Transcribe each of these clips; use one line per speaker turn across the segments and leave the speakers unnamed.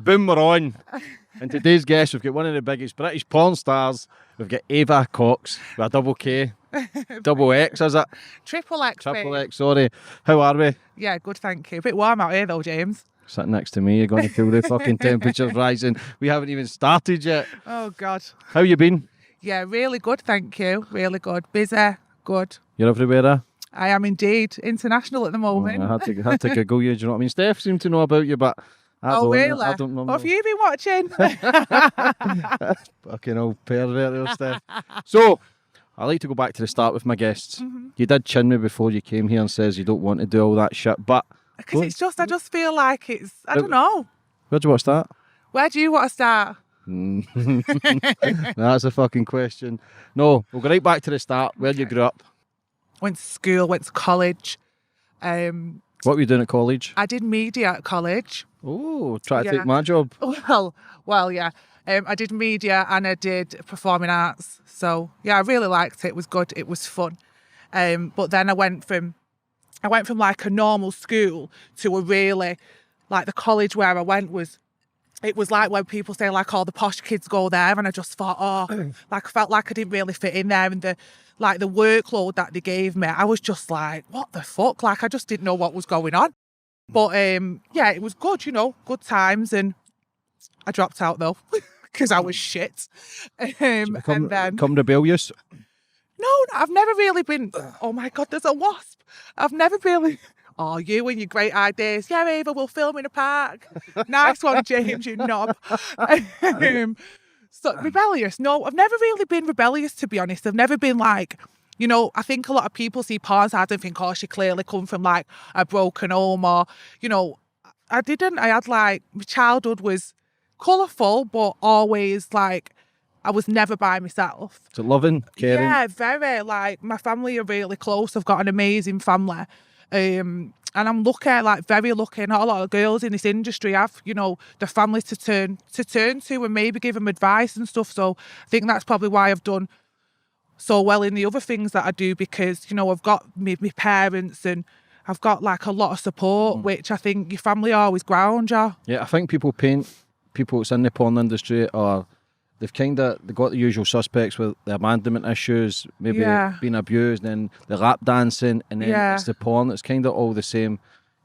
Boom, we're on. And today's guest, we've got one of the biggest British porn stars. We've got Ava Koxxx with a double K. Double X, is it?
Triple X,
Triple
babe.
X, sorry. How are we?
Yeah, good, thank you. A bit warm out here though, James.
Sitting next to me, you're going to feel the fucking temperatures rising. We haven't even started yet.
Oh, God.
How you been?
Yeah, really good, thank you. Really good. Busy, good.
You're everywhere, eh?
I am indeed international at the moment.
I had to Google you, do you know what I mean? Steph seemed to know about you, but I don't know.
What have you been watching?
Fucking old pervert there, Steph. So, I like to go back to the start with my guests. You did chin me before you came here and says you don't want to do all that shit, but...
Because it's just, I just feel like it's, I don't know.
Where'd you watch that?
Where do you want to start?
That's a fucking question. No, we'll go right back to the start. Where you grew up?
Went to school, went to college.
What were you doing at college?
I did media at college.
Oh, try to take my job.
Well, yeah. I did media and I did performing arts. So yeah, I really liked it. It was good. It was fun. But then I went from like a normal school to a really, like the college where I went it was like when people say like all the posh kids go there, and I just thought, like I felt like I didn't really fit in there, and the workload that they gave me, I was just like, what the fuck? Like I just didn't know what was going on. But yeah, it was good, good times, and I dropped out though because I was shit. And then
come rebellious.
No, I've never really been. Oh my God, there's a wasp. I've never really. Oh, you and your great ideas. Yeah, Ava, we'll film in a park. Nice one, James, you knob. So rebellious. No, I've never really been rebellious, to be honest. I've never been like, I think a lot of people see porn stars and think, oh, she clearly come from like a broken home, or, I didn't. I had like, my childhood was colourful, but always like, I was never by myself.
So loving, caring?
Yeah, very. Like, my family are really close. I've got an amazing family. And I'm lucky, like very lucky. Not a lot of girls in this industry have, the family to turn to and maybe give them advice and stuff. So I think that's probably why I've done so well in the other things that I do, because, I've got my parents and I've got like a lot of support, which I think your family always ground you. Yeah,
I think people paint people that's in the porn industry, or they've got the usual suspects with the abandonment issues, maybe being abused, and then the lap dancing, and then it's the porn. It's kind of all the same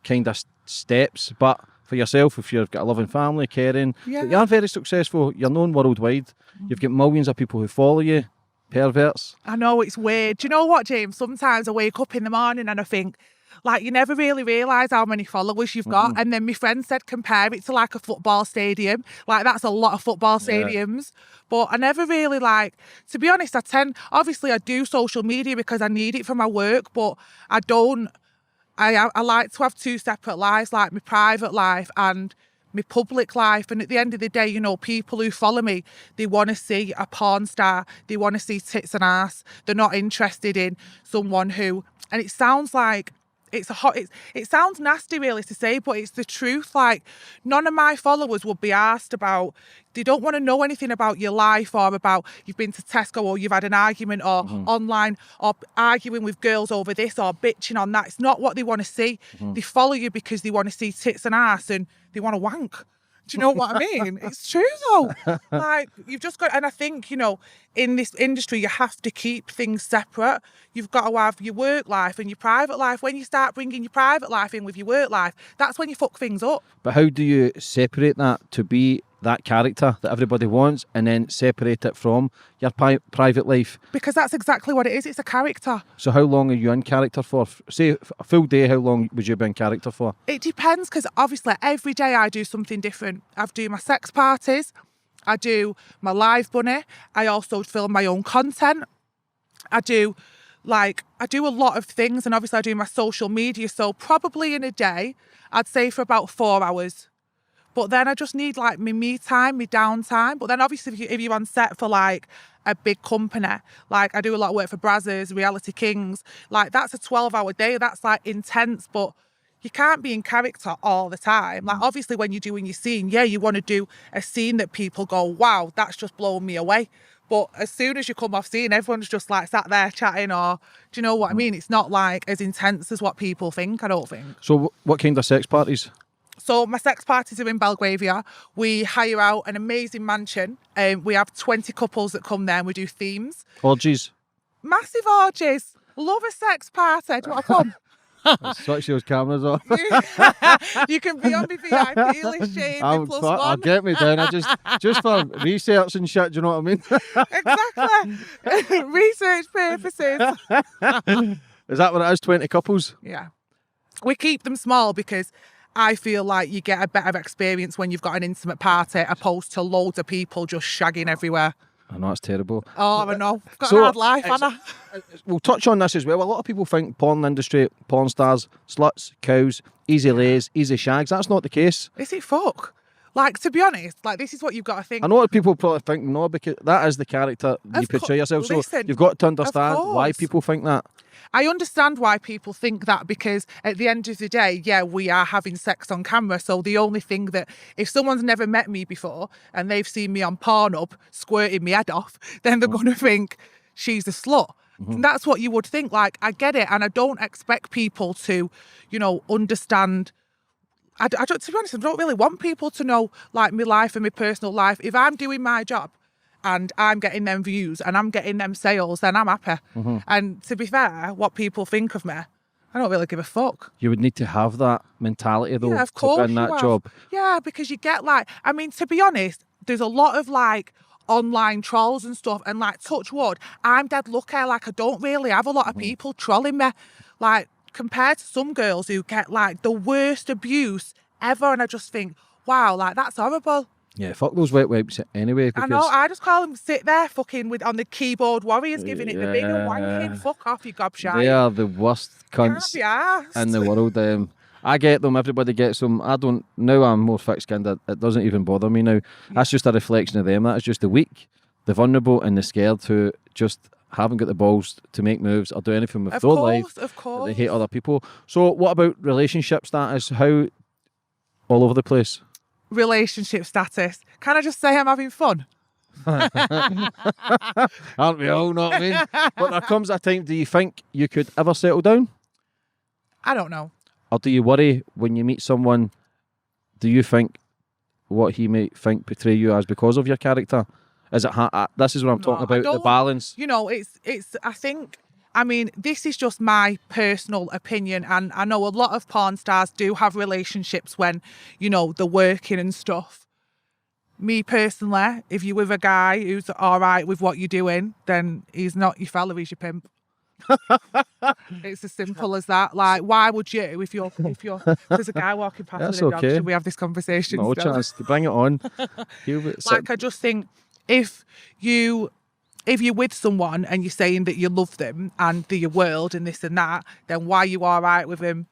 kind of steps. But for yourself, if you've got a loving family, caring, you are very successful. You're known worldwide. You've got millions of people who follow you. Perverts.
I know, it's weird. Do you know what, James? Sometimes I wake up in the morning and I think, like, you never really realise how many followers you've got. And then my friend said, compare it to like a football stadium. Like, that's a lot of football stadiums. But I never really to be honest, obviously I do social media because I need it for my work, but I like to have two separate lives, like my private life and my public life. And at the end of the day, people who follow me, they want to see a porn star. They want to see tits and ass. They're not interested in someone who, and it sounds like, it sounds nasty really to say, but it's the truth. Like, none of my followers would be asked about, they don't want to know anything about your life, or about you've been to Tesco, or you've had an argument, or online, or arguing with girls over this, or bitching on that. It's not what they want to see. They follow you because they want to see tits and ass, and they want to wank. Do you know what I mean? It's true though. Like, you've just got, and I think, in this industry, you have to keep things separate. You've got to have your work life and your private life. When you start bringing your private life in with your work life, that's when you fuck things up.
But how do you separate that to be that character that everybody wants, and then separate it from your private life?
Because that's exactly what it is. It's a character.
So how long are you in character for? Say a full day, how long would you be in character for?
It depends, because obviously every day I do something different. I do my sex parties, I do my live bunny, I also film my own content. I do a lot of things, and obviously I do my social media. So probably in a day, I'd say for about 4 hours. But then I just need like my me time, my downtime. But then obviously if you're on set for like a big company, like I do a lot of work for Brazzers, Reality Kings, like that's a 12-hour day. That's like intense, but you can't be in character all the time. Like, obviously when you're doing your scene, you want to do a scene that people go, wow, that's just blown me away. But as soon as you come off scene, everyone's just like sat there chatting, or do you know what I mean? It's not like as intense as what people think, I don't think.
So what kind of sex parties?
So my sex parties are in Belgravia. We hire out an amazing mansion. We have 20 couples that come there and we do themes.
Orgies.
Massive orgies. Love a sex party. Do you want to come?
Switch those cameras off.
You can be on the VIP list, Shane, with +1.
I'll get me down. I just for research and shit, do you know what I mean?
Exactly. Research purposes.
Is that what it is, 20 couples?
Yeah. We keep them small because I feel like you get a better experience when you've got an intimate party opposed to loads of people just shagging everywhere.
I know, it's terrible.
Oh, I know. Got a hard life, Anna.
We'll touch on this as well. A lot of people think porn industry, porn stars, sluts, cows, easy lays, easy shags. That's not the case.
Is it fuck? Like, to be honest, like, this is what you've got to think.
I know what people probably think, no, because that is the character you portray yourself.
Listen,
so you've got to understand why people think that.
I understand why people think that, because at the end of the day, yeah, we are having sex on camera. So the only thing that, if someone's never met me before and they've seen me on Pornhub squirting my head off, then they're going to think she's a slut. And that's what you would think. Like, I get it. And I don't expect people to, you know, understand. I don't, to be honest, I don't really want people to know, like, my life and my personal life. If I'm doing my job and I'm getting them views and I'm getting them sales, then I'm happy. And to be fair, what people think of me, I don't really give a fuck.
You would need to have that mentality, though,
Yeah, of course,
to win that job.
Yeah, because you get, like, I mean, to be honest, there's a lot of, like, online trolls and stuff, and, like, touch wood, I'm dead lucky. Like, I don't really have a lot of people trolling me, like, compared to some girls who get, like, the worst abuse ever. And I just think, wow, like, that's horrible.
Yeah, fuck those wet wipes anyway.
I know, I just call them sit there fucking on the keyboard warriors giving it the big and wanking. Fuck off, you gobshite.
They are the worst cunts in the world. I get them, everybody gets them. I don't, now I'm more thick-skinned, it doesn't even bother me now. That's just a reflection of them. That is just the weak, the vulnerable and the scared who just haven't got the balls to make moves or do anything with their life.
Of course.
They hate other people. So what about relationship status? How all over the place?
Relationship status. Can I just say I'm having fun?
Aren't we all, not me? But there comes a time, do you think you could ever settle down?
I don't know.
Or do you worry when you meet someone, do you think what he might think portray you as because of your character? Is it this is what I'm talking about, the balance.
You know, it's I think, I mean, this is just my personal opinion, and I know a lot of porn stars do have relationships when, you know, they're working and stuff. Me personally, if you're with a guy who's all right with what you're doing, then he's not your fella, he's your pimp. It's as simple as that. Like, why would you, if you're there's a guy walking past with a dog, should we have this conversation?
No
still?
chance to bring it on.
Like, I just think if you're with someone and you're saying that you love them and they're your world and this and that, then why are you all right with him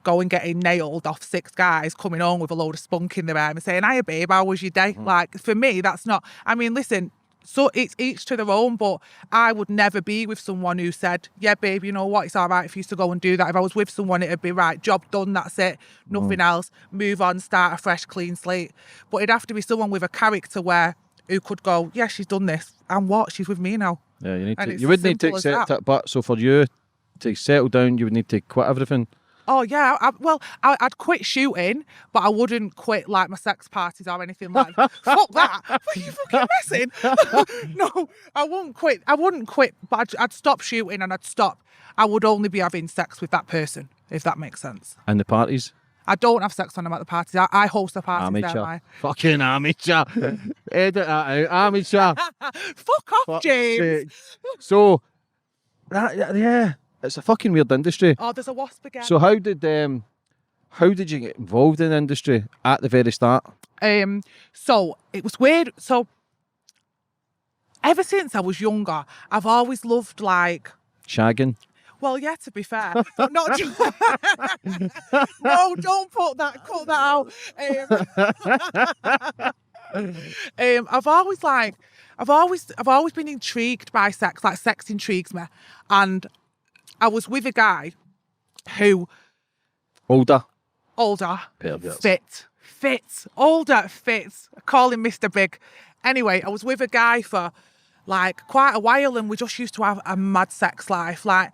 going getting nailed off 6 guys, coming home with a load of spunk in their arm and saying, "Hiya, babe, how was your day?" Like, for me, that's not, I mean, listen, so it's each to their own, but I would never be with someone who said, "Yeah, babe, you know what, it's all right if you used to go and do that." If I was with someone, it'd be right, job done, that's it, nothing else, move on, start a fresh, clean slate. But it'd have to be someone with a character who could go, "Yeah, she's done this, and what? She's with me now."
Yeah, you would need to accept it, but so for you to settle down, you would need to quit everything.
Oh, yeah. I'd quit shooting, but I wouldn't quit, like, my sex parties or anything like that. Fuck that. What are you fucking messing? No, I wouldn't quit, but I'd stop shooting and I would only be having sex with that person, if that makes sense.
And the parties?
I don't have sex when I'm at the parties. I host the parties there.
Fucking amateur. Edit that out. Amateur.
Fuck off, James.
So, yeah. It's a fucking weird industry.
Oh, there's a wasp again.
So how did you get involved in the industry at the very start?
So it was weird. So ever since I was younger, I've always loved, like,
shagging.
Well, yeah, to be fair. But not no, don't cut that out. I've always been intrigued by sex. Like, sex intrigues me. And I was with a guy who...
Older.
Fit. Older, fit. I call him Mr. Big. Anyway, I was with a guy for, like, quite a while, and we just used to have a mad sex life. Like,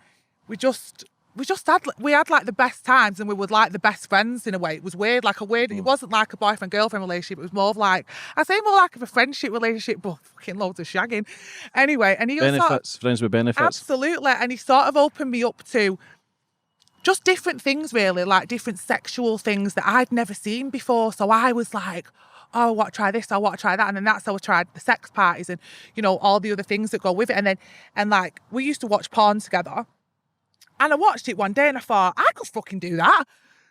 we just we had like the best times, and we were like the best friends in a way. It was weird, like a weird, it wasn't like a boyfriend-girlfriend relationship, it was more of like, I say more like of a friendship relationship, but fucking loads of shagging. Anyway, and he
benefits, friends with benefits.
Absolutely, and he sort of opened me up to just different things really, like different sexual things that I'd never seen before. So I was like, oh, I want to try this, I want to try that. And then that's how I tried the sex parties and, you know, all the other things that go with it. And like, we used to watch porn together. And I watched it one day and I thought, I could fucking do that.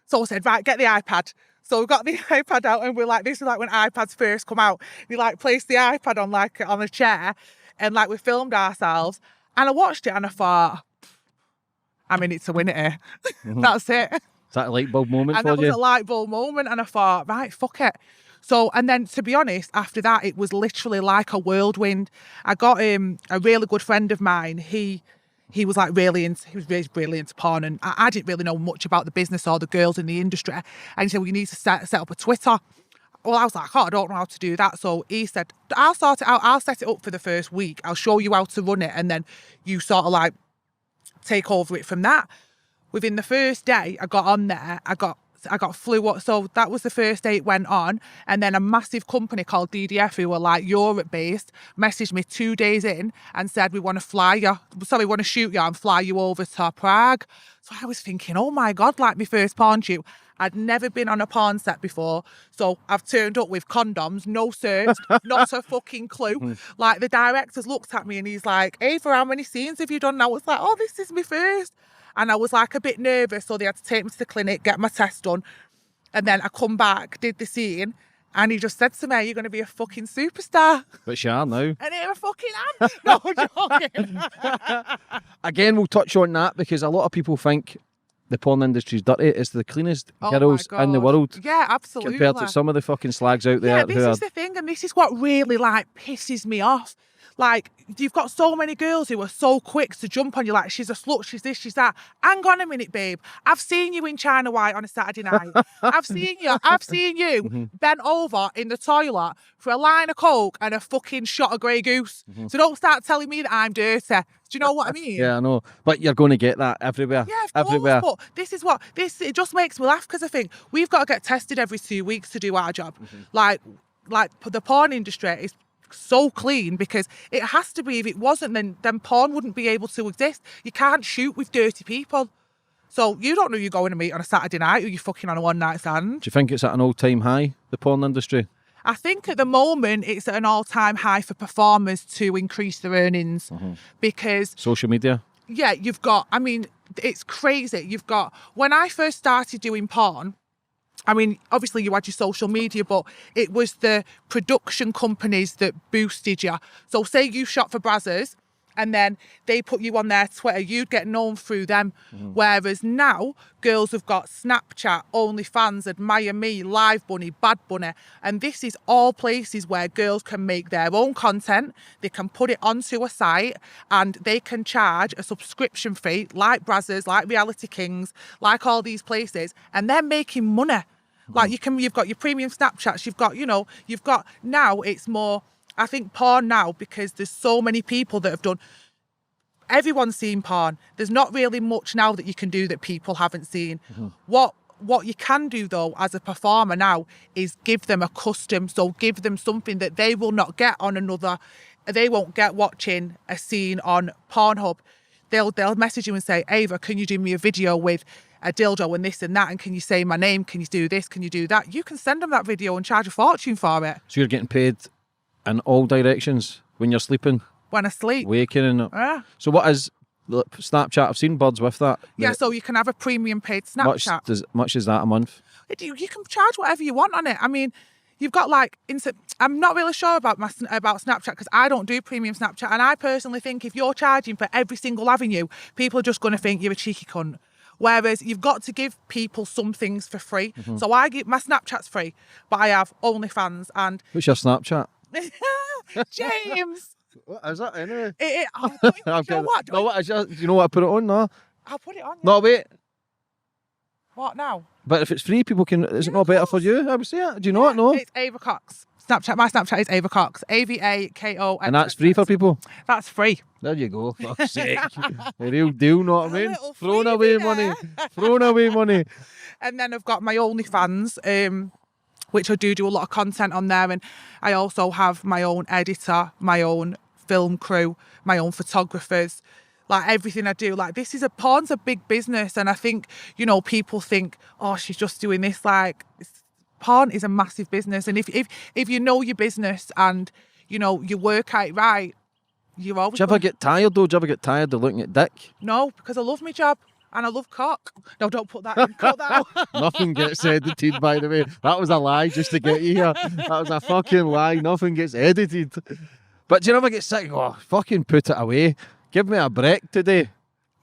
So I said, right, get the iPad. So we got the iPad out and we're like, this is like when iPads first come out. We like placed the iPad on a chair and like we filmed ourselves. And I watched it and I thought, I'm in it to win it here. That's it.
Is that a light bulb moment
and
for you?
And that was a light bulb moment. And I thought, right, fuck it. So, and then to be honest, after that, it was literally like a whirlwind. I got a really good friend of mine. He was like really into porn, and I didn't really know much about the business or the girls in the industry. And he said, well, you need to set up a Twitter. Well, I was like, oh, I don't know how to do that. So he said, I'll sort it out. I'll set it up for the first week. I'll show you how to run it. And then you sort of like take over it from that. Within the first day I got on there, I got flew up. So that was the first day it went on. And then a massive company called DDF, who were like Europe based, messaged me 2 days in and said, we want to shoot you and fly you over to Prague. So I was thinking, oh my God, like my first porn shoot. I'd never been on a porn set before. So I've turned up with condoms, no search, not a fucking clue. Like the directors looked at me and he's like, Ava, how many scenes have you done? And I was like, oh, this is my first. And I was like a bit nervous, so they had to take me to the clinic, get my test done. And then I come back, did the scene, and he just said to me, you're going to be a fucking superstar.
But you are now.
And here I fucking am. No, joking.
Again, we'll touch on that because a lot of people think the porn industry's dirty. It's the cleanest girls in the world.
Yeah, absolutely.
Compared to some of the fucking slags out there.
Yeah, this is the thing, and this is what really like pisses me off. Like, you've got so many girls who are so quick to jump on you, like, she's a slut, she's this, she's that. Hang on a minute, babe. I've seen you in China White on a Saturday night. I've seen you bent over in the toilet for a line of Coke and a fucking shot of Grey Goose. So don't start telling me that I'm dirty. Do you know what I mean?
Yeah, I know. But you're going to get that everywhere.
Yeah, of course. Everywhere. But it just makes me laugh because I think we've got to get tested every 2 weeks to do our job. Like the porn industry is so clean because it has to be. If it wasn't, then porn wouldn't be able to exist. You can't shoot with dirty people. So you don't know you're going to meet on a Saturday night or you're fucking on a one night stand. Do
you think it's at an all-time high, the porn industry?
I think at the moment it's at an all-time high for performers to increase their earnings because
social media.
Yeah, it's crazy. When I first started doing porn, obviously you had your social media, but it was the production companies that boosted you. So say you shot for Brazzers and then they put you on their Twitter, you'd get known through them. Whereas now, girls have got Snapchat, OnlyFans, Admire Me, Live Bunny, Bad Bunny. And this is all places where girls can make their own content, they can put it onto a site, and they can charge a subscription fee, like Brazzers, like Reality Kings, like all these places, and they're making money. Like you've got your premium Snapchats, you've got now it's more, I think porn now, because there's so many people that have done, everyone's seen porn. There's not really much now that you can do that people haven't seen. What you can do though as a performer now is give them a custom, so give them something that they will not get on they won't get watching a scene on Pornhub. They'll message you and say, Ava, can you do me a video with a dildo and this and that, and can you say my name, can you do this, can you do that? You can send them that video and charge a fortune for it.
So you're getting paid in all directions when you're sleeping?
When I sleep.
Waking and...
Yeah.
So what is Snapchat? I've seen birds with that.
Yeah, so you can have a premium paid Snapchat.
Much is that a month?
You can charge whatever you want on it. You've got I'm not really sure about Snapchat because I don't do premium Snapchat, and I personally think if you're charging for every single avenue, people are just going to think you're a cheeky cunt. Whereas you've got to give people some things for free. So my Snapchat's free, but I have OnlyFans and...
What's your Snapchat?
James!
What is that anyway?
Do you know what?
No, what is your, do you know what I put it on? No.
I'll put it on.
No, wait.
What now?
But if it's free, people can... Is it not better for you? I would say it. Do you know it? No?
It's Ava Koxxx. Snapchat. My Snapchat is Ava Koxxx. AVAKO.
And that's free for people?
That's free.
There you go. Fuck's sake. The real deal, know what I mean? Throwing
freebie
away
there.
money. Throwing away money.
And then I've got my OnlyFans, which I do a lot of content on there. And I also have my own editor, my own film crew, my own photographers. Like everything I do, like porn's a big business. And I think, you know, people think, oh, she's just doing this. Like porn is a massive business. And if you know your business and, you know, you work out right, you're always...
Do you ever get tired though? Do you ever get tired of looking at dick?
No, because I love my job. And I love cock. No, don't put that in. Cut that out.
Nothing gets edited, by the way. That was a lie just to get you here. That was a fucking lie. Nothing gets edited. But do you never get sick? Oh, fucking put it away. Give me a break today.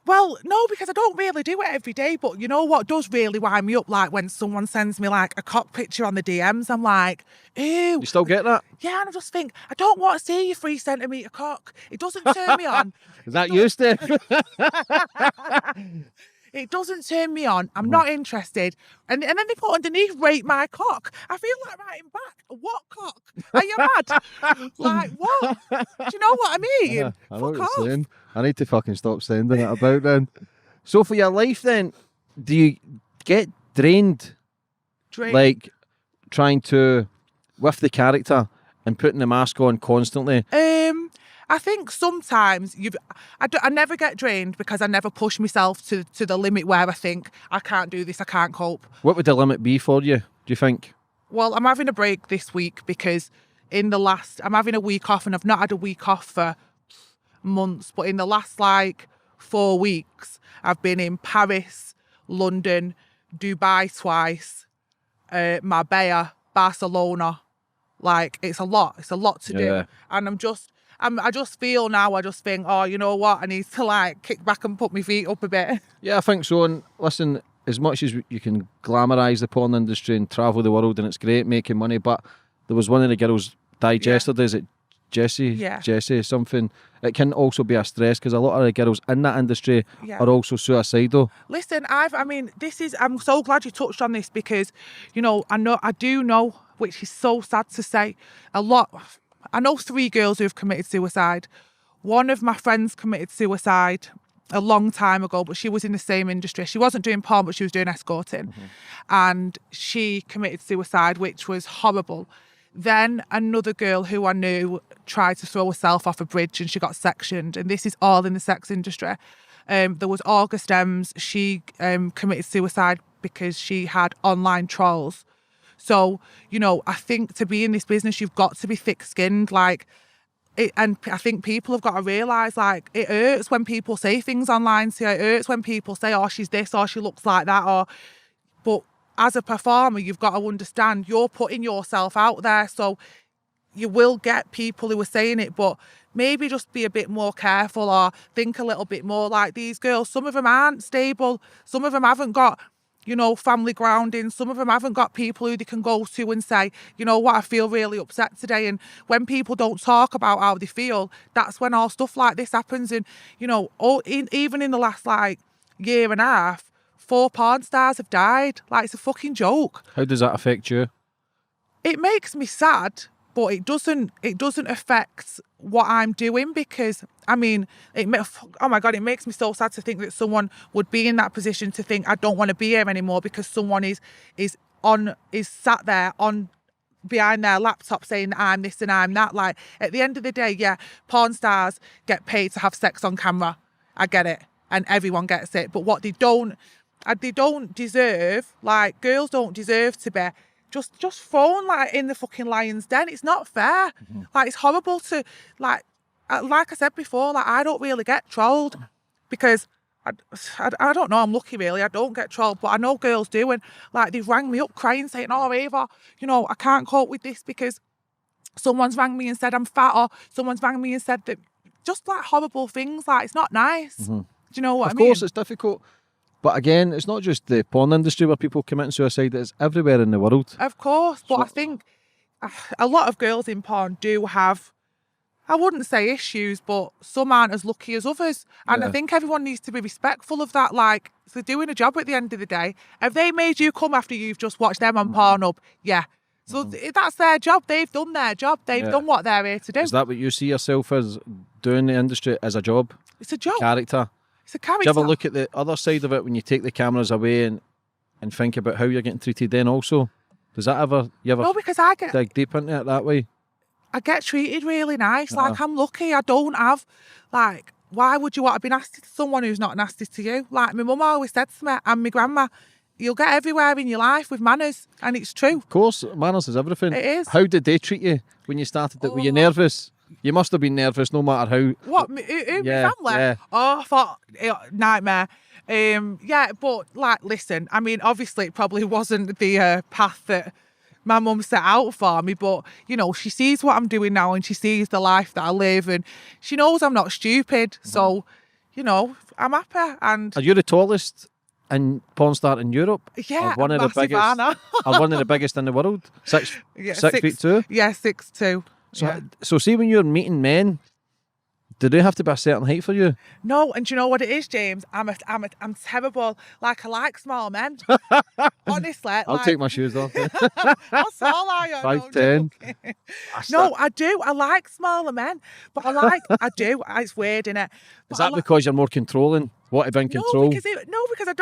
Well, no, because I don't really do it every day. But you know what does really wind me up? Like when someone sends me like a cock picture on the DMs, I'm like, ew.
You still get that?
Yeah, and I just think, I don't want to see your 3 centimetre cock. It doesn't turn me on.
Is that you, Steph?
It doesn't turn me on. I'm not interested. And then they put underneath, rate my cock. I feel like writing back, what cock? Are you mad? Like, what? Do you know what I mean?
Yeah, I know
Fuck
what you're
off.
saying. I need to fucking stop sending it about then. So for your life then, do you get drained? Like trying to, with the character and putting the mask on constantly?
I think sometimes I never get drained because I never push myself to the limit where I think I can't do this, I can't cope.
What would the limit be for you, do you think?
Well, I'm having a break this week because I'm having a week off and I've not had a week off for months, but in the last like 4 weeks, I've been in Paris, London, Dubai twice, Marbella, Barcelona. Like it's a lot to do. And I just feel now, I just think, oh, you know what? I need to like kick back and put my feet up a bit. Yeah,
I think so. And listen, as much as you can glamorise the porn industry and travel the world and it's great making money, but there was one of the girls died yesterday, is it Jessie? Yeah. Jessie, something. It can also be a stress because a lot of the girls in that industry are also suicidal.
Listen, I'm so glad you touched on this because, you know, I do know, which is so sad to say, I know 3 girls who have committed suicide. One of my friends committed suicide a long time ago, but she was in the same industry. She wasn't doing porn, but she was doing escorting. And she committed suicide, which was horrible. Then another girl who I knew tried to throw herself off a bridge and she got sectioned. And this is all in the sex industry. There was August Ems. She committed suicide because she had online trolls. So, you know, I think to be in this business, you've got to be thick-skinned, and I think people have got to realise, like, it hurts when people say things online. So it hurts when people say, oh, she's this, or she looks like that, but as a performer, you've got to understand you're putting yourself out there. So you will get people who are saying it, but maybe just be a bit more careful or think a little bit more. Like these girls, some of them aren't stable. Some of them haven't got, you know, family grounding. Some of them haven't got people who they can go to and say, you know what, I feel really upset today. And when people don't talk about how they feel, that's when all stuff like this happens. And, you know, even in the last year and a half, 4 porn stars have died. Like, it's a fucking joke.
How does that affect you?
It makes me sad, but it doesn't affect what I'm doing because, I mean, oh my God, it makes me so sad to think that someone would be in that position to think, I don't want to be here anymore because someone is sat there behind their laptop saying I'm this and I'm that. Like, at the end of the day, yeah, porn stars get paid to have sex on camera. I get it. And everyone gets it. But what they don't deserve, like, girls don't deserve to be just thrown in the fucking lion's den. It's not fair. Like, it's horrible to, like I said before, I don't really get trolled because I don't know, I'm lucky really, I don't get trolled, but I know girls do, and they've rang me up crying saying, oh Ava, you know, I can't cope with this because someone's rang me and said I'm fat, or someone's rang me and said that, just horrible things. It's not nice. Do you know what I mean?
Of course it's difficult. But again, it's not just the porn industry where people committing suicide, it's everywhere in the world.
Of course, but I think a lot of girls in porn do have, I wouldn't say issues, but some aren't as lucky as others. And I think everyone needs to be respectful of that. They're doing a job at the end of the day. If they made you come after you've just watched them on Pornhub, yeah, So that's their job. They've done their job. They've done what they're here to do.
Is that what you see yourself as, doing the industry as a job?
It's a job.
Character.
It's a character.
Do you ever look at the other side of it when you take the cameras away and think about how you're getting treated then also? Does that ever,
No, because
dig deep into it that way?
I get treated really nice. Like, I'm lucky. I don't have, like, why would you want to be nasty to someone who's not nasty to you? Like, my mum always said to me, and my grandma, you'll get everywhere in your life with manners, and it's true.
Of course, manners is everything.
It is.
How did they treat you when you started it? Were you nervous? You must have been nervous no matter how...
What, my family?
Yeah.
Oh, I thought, nightmare. Yeah, but, like, listen, I mean, obviously it probably wasn't the path that my mum set out for me, but, you know, she sees what I'm doing now and she sees the life that I live and she knows I'm not stupid. So, you know, I'm happy. And
are you the tallest in porn star in Europe?
Yeah,
one of the biggest. Or one of the biggest in the world? 6'2"?
Yeah, 6'2".
So see when you're meeting men, do they have to be a certain height for you?
No, and do you know what it is, James? I'm terrible. Like, I like small men. Honestly.
I'll take my shoes off.
How small are you?
5'10".
No, I do. I like smaller men. But I do. It's weird, innit?
Is that because you're more controlling? Whatever in control?
No, because I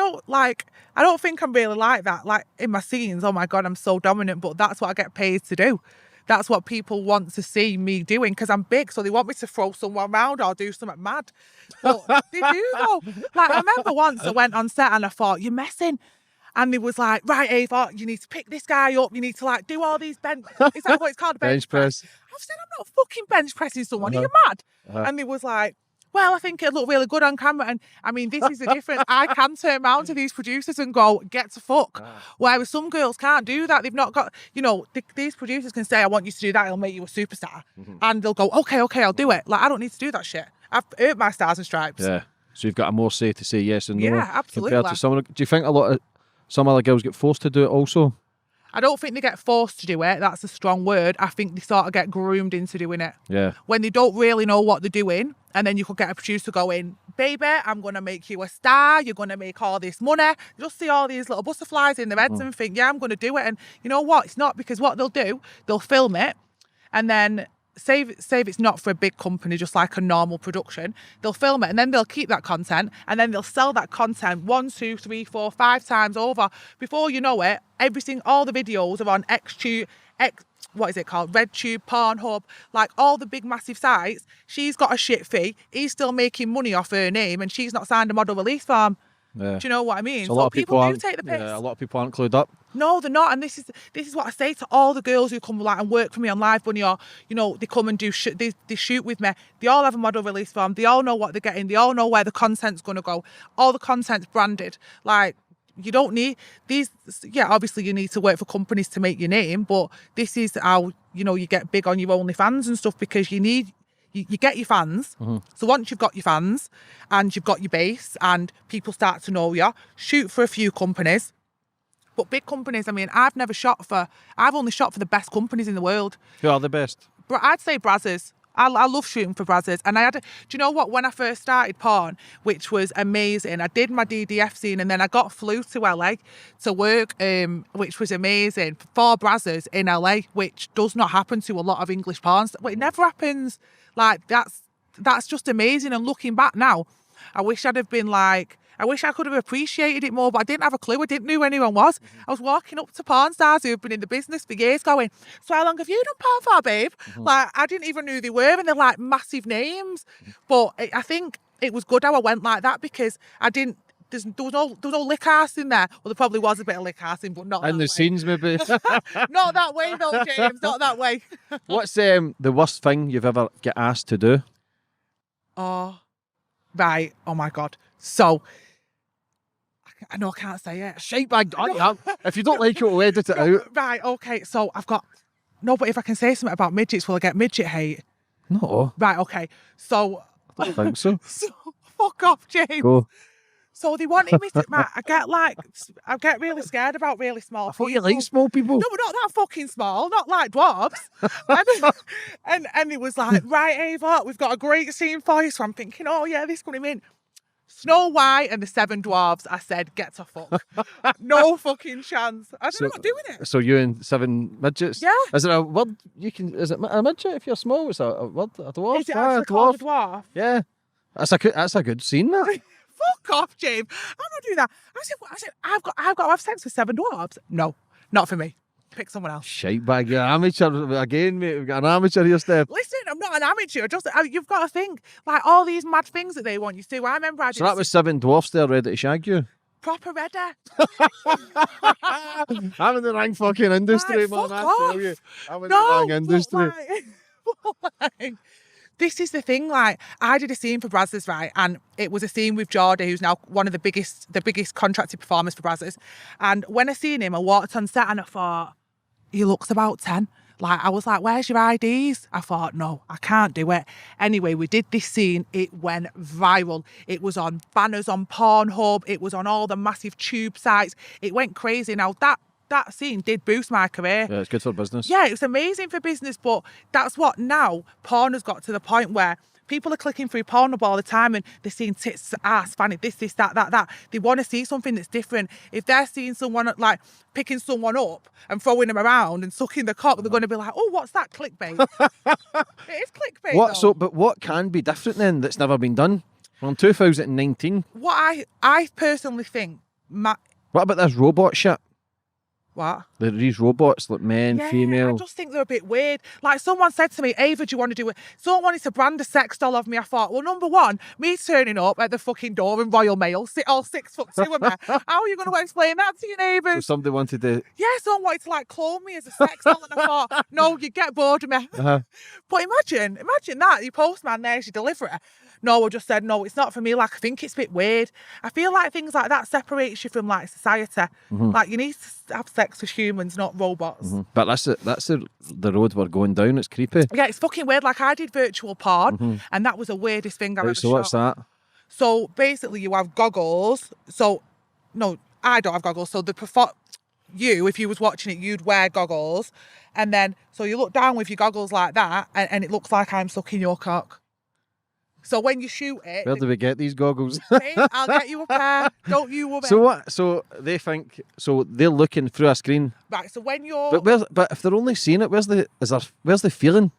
don't think I'm really like that. Like, in my scenes, oh my God, I'm so dominant, but that's what I get paid to do. That's what people want to see me doing because I'm big, so they want me to throw someone around or do something mad. But they do though. Like, I remember once I went on set and I thought, you're messing. And he was like, right, Ava, you need to pick this guy up. You need to, like, do all these bench... Is that what it's called? Bench press. I've said, I'm not fucking bench pressing someone. Are you mad? And he was like, well, I think it'll look really good on camera. And I mean, this is the difference. I can turn around to these producers and go, get to fuck. Whereas some girls can't do that. They've not got, you know, these producers can say, I want you to do that. It'll make you a superstar. And they'll go, okay, I'll do it. Like, I don't need to do that shit. I've earned my stars and stripes.
Yeah. So you've got a more say to say yes and no.
Yeah, absolutely.
Compared to someone. Do you think some other girls get forced to do it also?
I don't think they get forced to do it. That's a strong word. I think they sort of get groomed into doing it.
Yeah.
When they don't really know what they're doing, and then you could get a producer going, baby, I'm going to make you a star. You're going to make all this money. Just see all these little butterflies in their heads and think, yeah, I'm going to do it. And you know what? It's not, because what they'll do, they'll film it and then say it's not for a big company, just like a normal production. They'll film it and then they'll keep that content and then they'll sell that content 1, 2, 3, 4, 5 times over. Before you know it, all the videos are on what is it called? RedTube, Pornhub, like all the big massive sites. She's got a shit fee. He's still making money off her name and she's not signed a model release form. Yeah. Do you know what I mean?
So a lot of people
do take the piss.
Yeah, a lot of people aren't clued up.
No, they're not. And this is what I say to all the girls who come and work for me on Live Bunny, or, you know, they come and they shoot with me. They all have a model release form. They all know what they're getting. They all know where the content's going to go. All the content's branded. Like, you don't need these. Yeah, obviously you need to work for companies to make your name, but this is how, you know, you get big on your OnlyFans and stuff, because you get your fans. So once you've got your fans and you've got your base and people start to know you, shoot for a few companies. But big companies, I mean, I've only shot for the best companies in the world.
Who are the best?
But I'd say Brazzers. I love shooting for Brazzers. And do you know what? When I first started porn, which was amazing, I did my DDF scene and then I flew to LA to work, which was amazing, for Brazzers in LA, which does not happen to a lot of English porn. Well, it never happens. Like, that's just amazing. And looking back now, I wish I could have appreciated it more, but I didn't have a clue. I didn't know who anyone was. I was walking up to porn stars who've been in the business for years going, so how long have you done porn for, babe? Like, I didn't even know who they were, and they're like massive names. But I think it was good how I went like that, because there was no lick arse in there. Well, there probably was a bit of lick arsing, but not
in the scenes, maybe.
Not that way though, James, not that way.
What's the worst thing you've ever get asked to do?
Oh, right. Oh my God. So, I know I can't say it.
Shite bag. If you don't like it, we'll edit it out.
Right, okay. So but if I can say something about midgets, will I get midget hate?
No.
Right, okay. So.
I don't think so.
So, fuck off, James.
Go.
So they wanted me to, I get really scared about really small people.
I thought you liked small people.
No, but not that fucking small, not like dwarves. and he was like, right, Ava, we've got a great scene for you. So I'm thinking, oh yeah, this is going to be in. Snow White and the Seven Dwarfs, I said, get to fuck. No fucking chance. I don't know what doing it.
So you and 7 midgets?
Yeah.
Is it a word you can, is it a midget if you're small? It's a word, a dwarf?
Is it actually called a dwarf?
Yeah. That's a good scene, that.
Fuck off, James. I'm not doing that. I said, I've got to have sex with 7 dwarfs. No, not for me. Pick someone else.
Shite bag, you're an amateur again, mate. We've got an amateur here, Steph.
Listen, I'm not an amateur. You've got to think, like, all these mad things that they want you to do. I remember I did.
So that was 7 dwarfs there ready to shag you?
Proper ready.
I'm in the wrong fucking industry,
Like,
man.
fuck
I
off.
tell you. I'm in
No,
the wrong
but,
industry.
like, this is the thing, like, I did a scene for Brazzers, right? And it was a scene with Geordie, who's now one of the biggest contracted performers for Brazzers. And when I seen him, I walked on set and I thought, he looks about 10. Like, I was like, where's your IDs? I thought, no, I can't do it. Anyway, we did this scene. It went viral. It was on banners on Pornhub. It was on all the massive tube sites. It went crazy. Now, that scene did boost my career.
Yeah, it's good for business.
Yeah, it was amazing for business, but that's what now porn has got to the point where people are clicking through Pornhub all the time and they're seeing tits, ass, fanny, this, that. They want to see something that's different. If they're seeing someone like picking someone up and throwing them around and sucking the cock, they're going to be like, oh, what's that? Clickbait. It is clickbait.
But what can be different then that's never been done? Well, in 2019.
What I personally think...
What about this robot shit?
What?
These robots, like men, female.
I just think they're a bit weird. Like, someone said to me, Ava, do you want to do it? Someone wanted to brand a sex doll of me. I thought, well, number one, me turning up at the fucking door in Royal Mail, all 6'2" of me. How are you going to explain that to your neighbours?
So somebody wanted to...
Yeah, someone wanted to, like, clone me as a sex doll. And I thought, no, you get bored of me.
Uh-huh.
But imagine that, your postman, there's your deliverer. No, I just said, no, it's not for me. Like, I think it's a bit weird. I feel like things like that separates you from, like, society. Mm-hmm. Like, you need to have sex with humans, not robots.
Mm-hmm. But that's the road we're going down. It's creepy.
Yeah, it's fucking weird. Like, I did virtual porn, and that was the weirdest thing I've ever shot.
What's that?
So, basically, you have goggles. So, no, I don't have goggles. So, if you was watching it, you'd wear goggles. And then, so you look down with your goggles like that, and it looks like I'm sucking your cock. So when you shoot it...
Where do we get these goggles?
I'll get you a pair. Don't you worry.
So what? So they think... So they're looking through a screen.
Right, so when you're...
But if they're only seeing it, where's the feeling?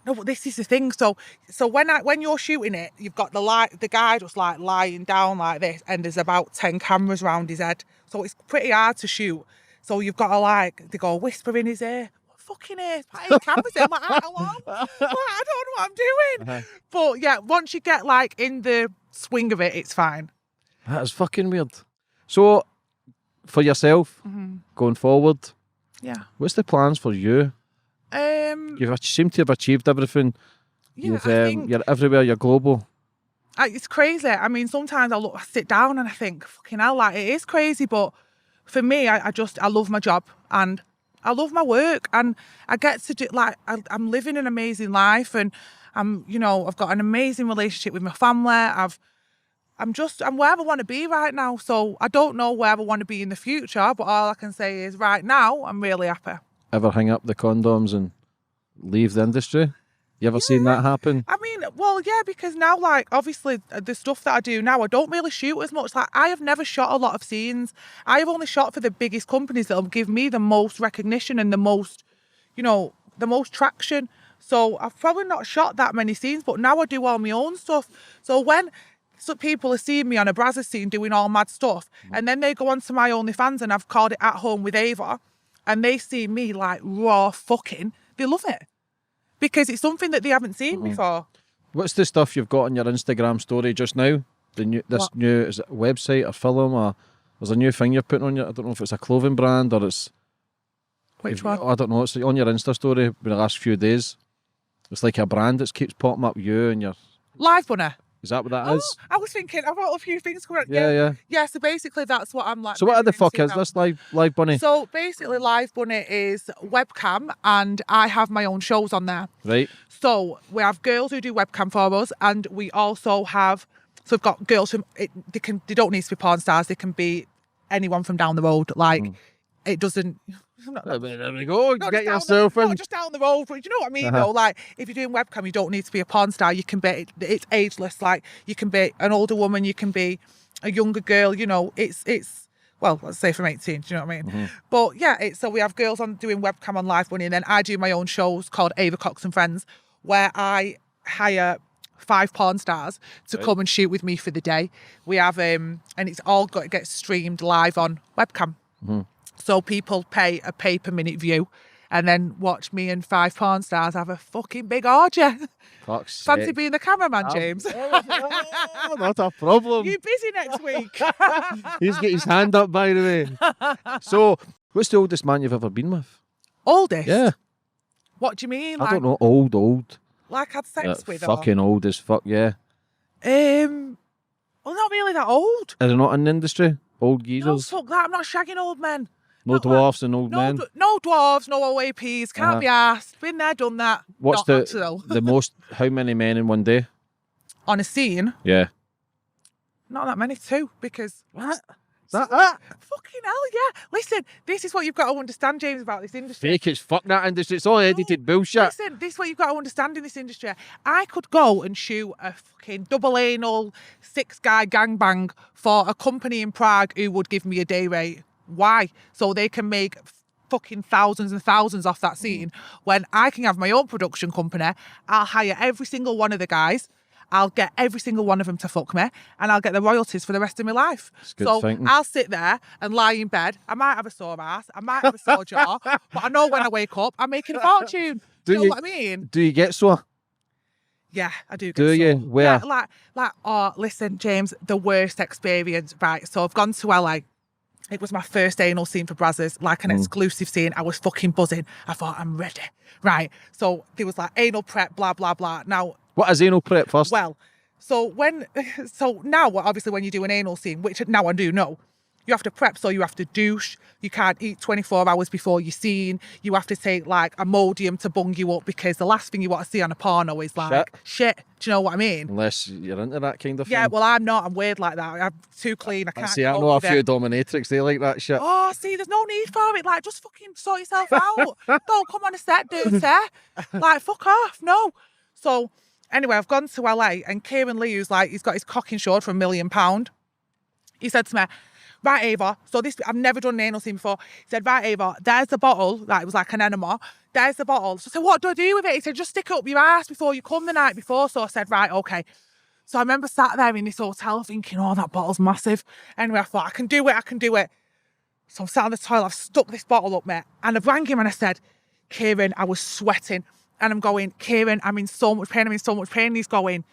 No, but this is the thing. So when you're shooting it, you've got the guy just like lying down like this, and there's about 10 cameras around his head. So it's pretty hard to shoot. So you've got to they go whisper in his ear. Fucking ear, 8 cameras in. I'm like, how long? I don't know what I'm doing. Uh-huh. But yeah, once you get like in the swing of it, it's fine.
That is fucking weird. So, for yourself, going forward,
yeah,
what's the plans for you? You seem to have achieved everything.
Yeah, I think
you're everywhere. You're global.
It's crazy. I mean, sometimes I sit down and I think, fucking hell, like, it is crazy. But for me, I love my job and I love my work, and I get to do, like, I'm living an amazing life, and I've got an amazing relationship with my family. I'm where I want to be right now. So I don't know where I want to be in the future, but all I can say is right now, I'm really happy.
Ever hang up the condoms and leave the industry? You ever seen that happen?
I mean, well, yeah, because now, like, obviously, the stuff that I do now, I don't really shoot as much. Like, I have never shot a lot of scenes. I have only shot for the biggest companies that'll give me the most recognition and the most, the most traction. So I've probably not shot that many scenes, but now I do all my own stuff. So when some people are seeing me on a Brazzers scene doing all mad stuff, and then they go onto my OnlyFans, and I've called it At Home with Ava, and they see me, like, raw fucking, they love it. Because it's something that they haven't seen before. What's
the stuff you've got on your Instagram story just now? New is it a website or film, or there's a new thing you're putting on your, I don't know if it's a clothing brand or it's...
Which one?
I don't know, it's on your Insta story in the last few days. It's like a brand that keeps popping up you and your...
Live Bunny.
Is that what that is?
I was thinking, I've got a few things coming up.
Yeah.
Yeah, so basically that's what I'm like.
So what the fuck is this Live Bunny?
So basically Live Bunny is webcam, and I have my own shows on there.
Right.
So we have girls who do webcam for us, and we also have, so we've got girls who, they don't need to be porn stars, they can be anyone from down the road. Like, it doesn't,
There we go. Get
Not just down the road, but do you know what I mean? Though, like if you're doing webcam, you don't need to be a porn star. You can be. It's ageless. Like you can be an older woman. You can be a younger girl. You know, it's. Well, let's say from 18. Do you know what I mean? But yeah, so we have girls on doing webcam on Live Bunny, and then I do my own shows called Ava Koxxx and Friends, where I hire 5 porn stars to come and shoot with me for the day. We have and it's all got to get streamed live on webcam. So people pay a per minute view and then watch me and 5 porn stars have a fucking big orgy. Fancy being the cameraman, James?
Oh, not a problem.
You busy next week?
He's got his hand up, by the way. So, what's the oldest man you've ever been with?
Oldest?
Yeah.
What do you mean?
I don't know. Old.
Like had sex with?
Fucking old as fuck, yeah.
Well, not really that old.
Are they not in the industry? Old geezers?
No, fuck that. I'm not shagging old men.
No dwarfs and old men?
No dwarves, no OAPs. Can't be asked. Been there, done that.
What's the most, how many men in one day?
On a scene?
Yeah.
Not that many, 2, because...
What?
Fucking hell, yeah. Listen, this is what you've got to understand, James, about this industry.
Fake as fuck, that industry. It's all edited bullshit.
Listen, this is what you've got to understand in this industry. I could go and shoot a fucking double anal 6-guy gangbang for a company in Prague who would give me a day rate. Why? So they can make fucking thousands and thousands off that scene. When I can have my own production company, I'll hire every single one of the guys. I'll get every single one of them to fuck me, and I'll get the royalties for the rest of my life. So thinking. I'll sit there and lie in bed. I might have a sore ass, I might have a sore jaw, but I know when I wake up, I'm making a fortune. Do you know what I mean?
Do you get sore?
Yeah, I do get
sore. Do you? Where?
Yeah, oh, listen, James, the worst experience, right? So I've gone to LA. It was my first anal scene for Brazzers, like an exclusive scene. I was fucking buzzing. I thought, I'm ready. Right. So there was like anal prep, blah, blah, blah. Now,
what is anal prep first?
Well, so now, obviously, when you do an anal scene, which now I do know, you have to prep. So you have to douche. You can't eat 24 hours before you're seen. You have to take like a Imodium to bung you up, because the last thing you want to see on a porno is like shit. Do you know what I mean?
Unless you're into that kind of thing.
Yeah, well, I'm not. I'm weird like that. I'm too clean. I can't.
See, I know a few dominatrix. They like that shit.
Oh, see, there's no need for it. Like, just fucking sort yourself out. Don't come on a set, dude. Like, fuck off. No. So, anyway, I've gone to LA, and Kieran Lee, who's like, he's got his cock insured for £1 million. He said to me, right, Ava, so this, I've never done an anal scene before. He said, right, Ava, there's the bottle. Like, it was like an enema. There's the bottle. So I said, what do I do with it? He said, just stick it up your ass before you come the night before. So I said, right, okay. So I remember sat there in this hotel thinking, oh, that bottle's massive. Anyway, I thought, I can do it. So I'm sat on the toilet, I've stuck this bottle up, mate. And I rang him and I said, Kieran, I was sweating. And I'm going, Kieran, I'm in so much pain. And he's going,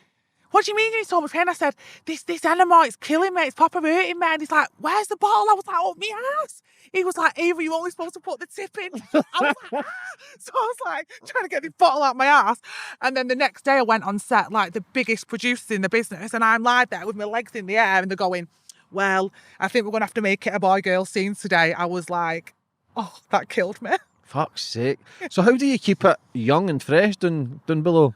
what do you mean you're in so much pain? I said, this enema, it's killing me. It's proper hurting me. And he's like, where's the bottle? I was like, oh, me ass. He was like, Ava, you're only supposed to put the tip in. I was like, ah. So I was like, trying to get this bottle out my ass. And then the next day I went on set, like the biggest producers in the business. And I'm like there with my legs in the air, and they're going, well, I think we're going to have to make it a boy-girl scene today. I was like, oh, that killed me.
Fuck's sake. So how do you keep it young and fresh down below?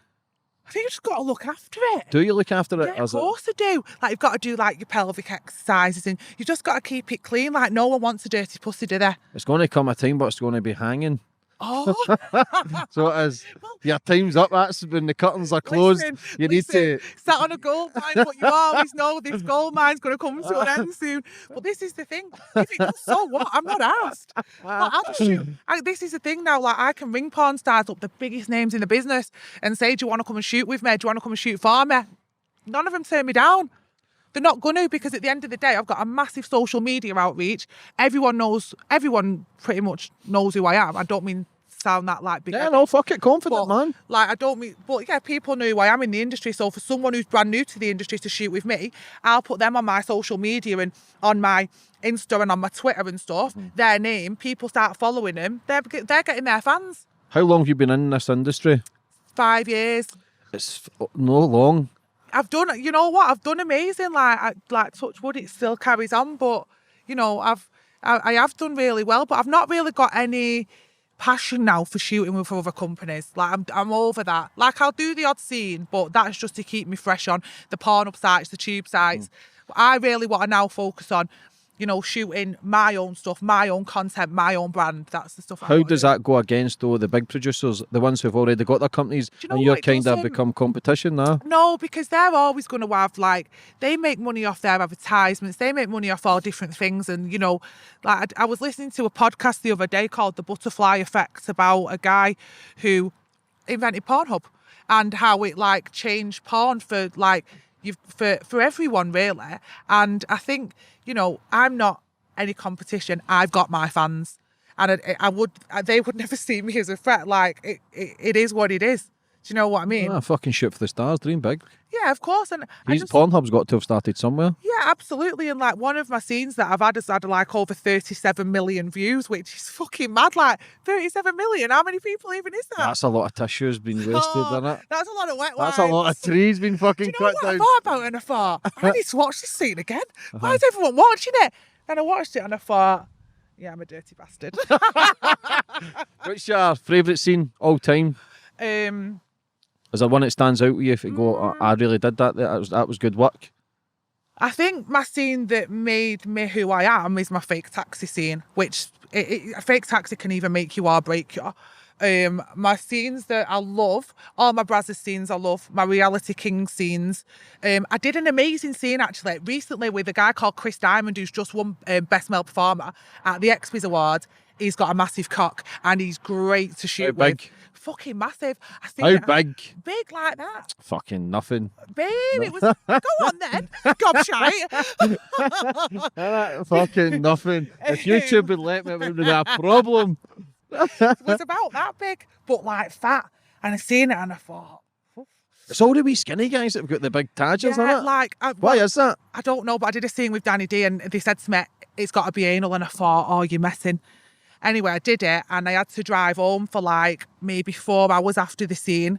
I think you just got to look after it.
Do you look after it?
Yeah, of course I do. Like, you've got to do like your pelvic exercises, and you just got to keep it clean. Like, no one wants a dirty pussy, do they?
It's going to come a time, but it's going to be hanging.
Oh.
So it is. Your time's up. That's when the curtains are closed. You need to...
Sat on a gold mine, but you always know this gold mine's going to come to an end soon. But this is the thing. If it does, so what? I'm not asked. I'll just shoot. This is the thing now. Like, I can ring porn stars up, the biggest names in the business, and say, do you want to come and shoot with me? Do you want to come and shoot for me? None of them turn me down. They're not going to, because at the end of the day, I've got a massive social media outreach. Everyone pretty much knows who I am. I don't mean sound that like big.
Yeah, no, fuck it, confident, man.
Like, I don't mean, but yeah, people know who I am in the industry. So for someone who's brand new to the industry to shoot with me, I'll put them on my social media and on my Insta and on my Twitter and stuff. Their name, people start following them. They're getting their fans.
How long have you been in this industry?
5 years.
It's no long.
I've done, you know what? I've done amazing. Like touch wood, it still carries on. But you know, I have done really well. But I've not really got any passion now for shooting with other companies. Like, I'm over that. Like, I'll do the odd scene, but that's just to keep me fresh on the porn up sites, the tube sites. I really want to now focus on, you know, shooting my own stuff, my own content, my own brand. That's the stuff.
How does that go against, though, the big producers, the ones who've already got their companies, and you're kind of become competition now?
No, because they're always going to have, like, they make money off their advertisements. They make money off all different things. And, you know, like I was listening to a podcast the other day called The Butterfly Effect about a guy who invented Pornhub and how it, like, changed porn for, like, for everyone, really. And I think, you know, I'm not any competition. I've got my fans, and they would never see me as a threat. Like, it is what it is. Do you know what I mean?
Fucking shoot for the stars, dream big.
Yeah, of course. And
Pornhub's got to have started somewhere.
Yeah, absolutely. And like one of my scenes that I've had has had like over 37 million views, which is fucking mad. Like 37 million. How many people even is that?
That's a lot of tissues being wasted, isn't it?
That's a lot of wet
wipes. That's a lot of trees being fucking cut down.
Do you know what I thought about it and I thought, I need to watch this scene again. Why is everyone watching it? And I watched it and I thought, yeah, I'm a dirty bastard.
What's your favourite scene all time? Is there one that stands out with you if you go, oh, I really did that, that was good work?
I think my scene that made me who I am is my fake taxi scene, which a fake taxi can either make you or break you. My scenes that I love, all my Brazzers scenes I love, my Reality King scenes. I did an amazing scene actually recently with a guy called Chris Diamond who's just won Best Male Performer at the XPs Awards. He's got a massive cock and he's great to shoot with.
Big?
Fucking massive.
How big?
Big like that.
Fucking nothing.
Babe, it was... Go on then. Gobshite.
Fucking nothing. If YouTube would let me, it would be a problem.
It was about that big, but like fat. And I seen it and I thought...
It's all the wee skinny guys that have got the big tadgers, isn't it?
Like...
Why is that?
I don't know, but I did a scene with Danny D and they said to me, it's got to be anal, and I thought, oh, you're messing. Anyway, I did it and I had to drive home for like maybe 4 hours after the scene.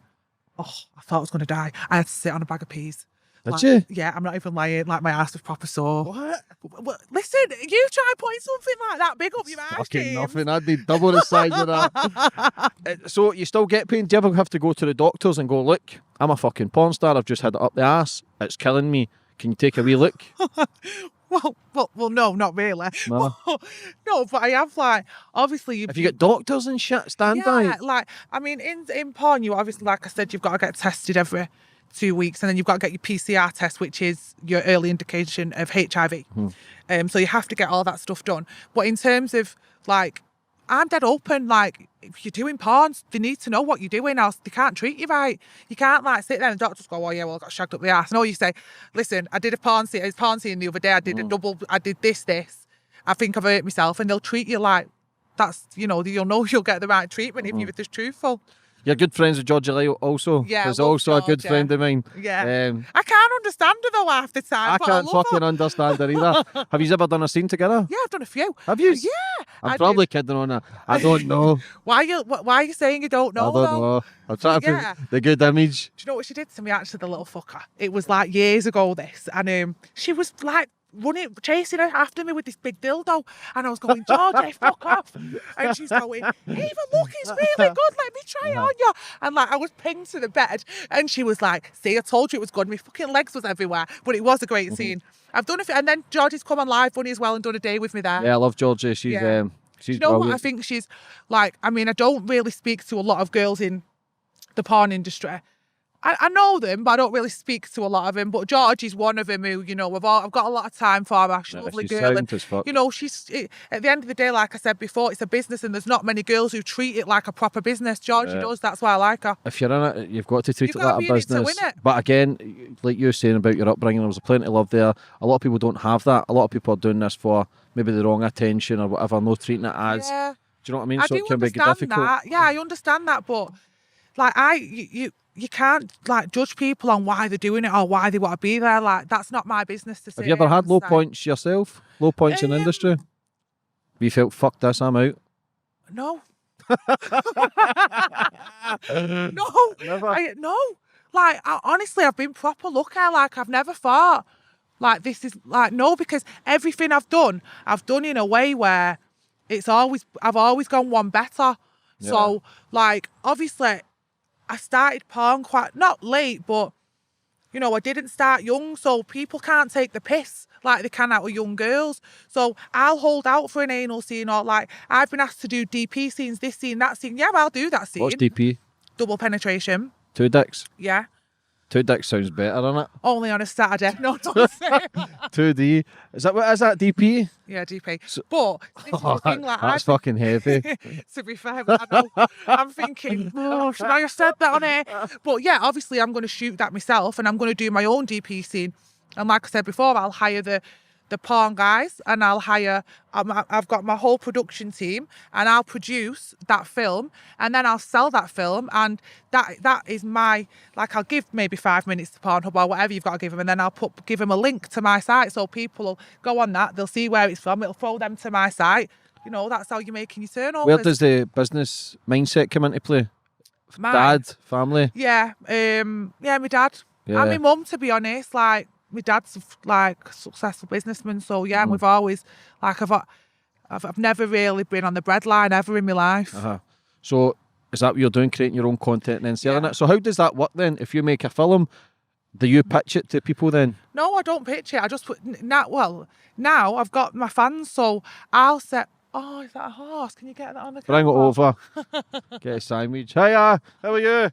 Oh, I thought I was going to die. I had to sit on a bag of peas.
Did you?
Yeah, I'm not even lying. Like my ass was proper sore. What? Listen, you try putting something like that big up your ass,
fucking
James.
Nothing. I'd be double the size of that. So you still get pain? Do you ever have to go to the doctors and go, look, I'm a fucking porn star. I've just had it up the ass. It's killing me. Can you take a wee look?
Well, no, not really.
No.
No, but I have like, obviously...
Have you got doctors and shit standby?
Yeah, like, I mean, in porn, you obviously, like I said, you've got to get tested every 2 weeks and then you've got to get your PCR test, which is your early indication of HIV. So you have to get all that stuff done. But in terms of, like, I'm dead open, like, if you're doing porn, they need to know what you're doing, else they can't treat you right. You can't, like, sit there and the doctors go, oh, yeah, well, I got shagged up the arse. No, you say, listen, I did a porn scene the other day, I did I did this. I think I've hurt myself, and they'll treat you like, that's, you know, you'll get the right treatment if you're just truthful.
You're good friends with Georgia Lyle also?
Yeah,
He's also
Georgia.
a good friend of mine.
Yeah. I can't understand her though half the time.
I can't fucking understand her either. Have you ever done a scene together?
Yeah, I've done a few.
Have you?
Yeah.
I'm probably kidding on her. I don't know.
Why are you saying you don't know?
I don't know. I'm trying to put the good image.
Do you know what she did to me actually, the little fucker? It was like years ago this, and she was like chasing her after me with this big dildo, and I was going, Georgie, fuck off. And she's going, Ava, look, it's really good, let me try it on you. And like I was pinned to the bed and she was like, see, I told you it was good. My fucking legs was everywhere, but it was a great scene. I've done it, and then Georgie's come on live funny as well and done a day with me there.
Yeah, I love Georgie. She's
you know
brilliant.
what I think she's like? I mean, I don't really speak to a lot of girls in the porn industry. I know them, but I don't really speak to a lot of them. But Georgie's one of them who, you know, I've got a lot of time for her. She's a lovely girl. And, you know, at the end of the day, like I said before, it's a business and there's not many girls who treat it like a proper business. Georgie does. That's why I like her.
If you're in it, you've got to treat it like a business. But again, like you were saying about your upbringing, there was plenty of love there. A lot of people don't have that. A lot of people are doing this for maybe the wrong attention or whatever, no treating it as. Yeah. Do you know what I mean? So it can be difficult.
That. Yeah, I understand that. But like you can't like judge people on why they're doing it or why they want to be there. Like that's not my business to say.
Have you ever had low points yourself? Low points in the industry? Have you felt, fuck this, I'm out?
No. No.
Never?
No. Like honestly, I've been proper lucky. Like I've never thought like this is like no, because everything I've done in a way where I've always gone one better. Yeah. So like obviously I started porn quite, not late, but you know, I didn't start young, so people can't take the piss like they can out of young girls. So I'll hold out for an anal scene, or like I've been asked to do DP scenes, this scene, that scene. Yeah, I'll do that scene.
What's DP?
Double penetration.
2 dicks?
Yeah.
2 dicks sounds better, doesn't it?
Only on a Saturday. No, don't say.
2D. Is that DP?
Yeah, DP. But this is the thing, like,
that's fucking heavy.
To be fair, I know, I'm thinking, oh, should I have said that on here? But yeah, obviously I'm going to shoot that myself, and I'm going to do my own DP scene. And like I said before, I'll hire the porn guys, and I'll hire, I've got my whole production team, and I'll produce that film, and then I'll sell that film, and that is my, like, I'll give maybe 5 minutes to Pornhub or whatever you've got to give them, and then I'll give them a link to my site, so people will go on that, they'll see where it's from, it'll throw them to my site. You know, that's how you're making your turnovers.
Where does the business mindset come into play? Dad, family?
Yeah, my dad.
Yeah.
And my mum, to be honest, like, my dad's like a successful businessman, so yeah, we've always, like, I've never really been on the breadline ever in my life.
So is that what you're doing, creating your own content and then selling it? So how does that work then? If you make a film, do you pitch it to people then?
No, I don't pitch it. I just put, now I've got my fans, so I'll set, oh, is that a horse? Can you get that on the camera?
Bring it over. Get a sandwich. Hiya, how are you?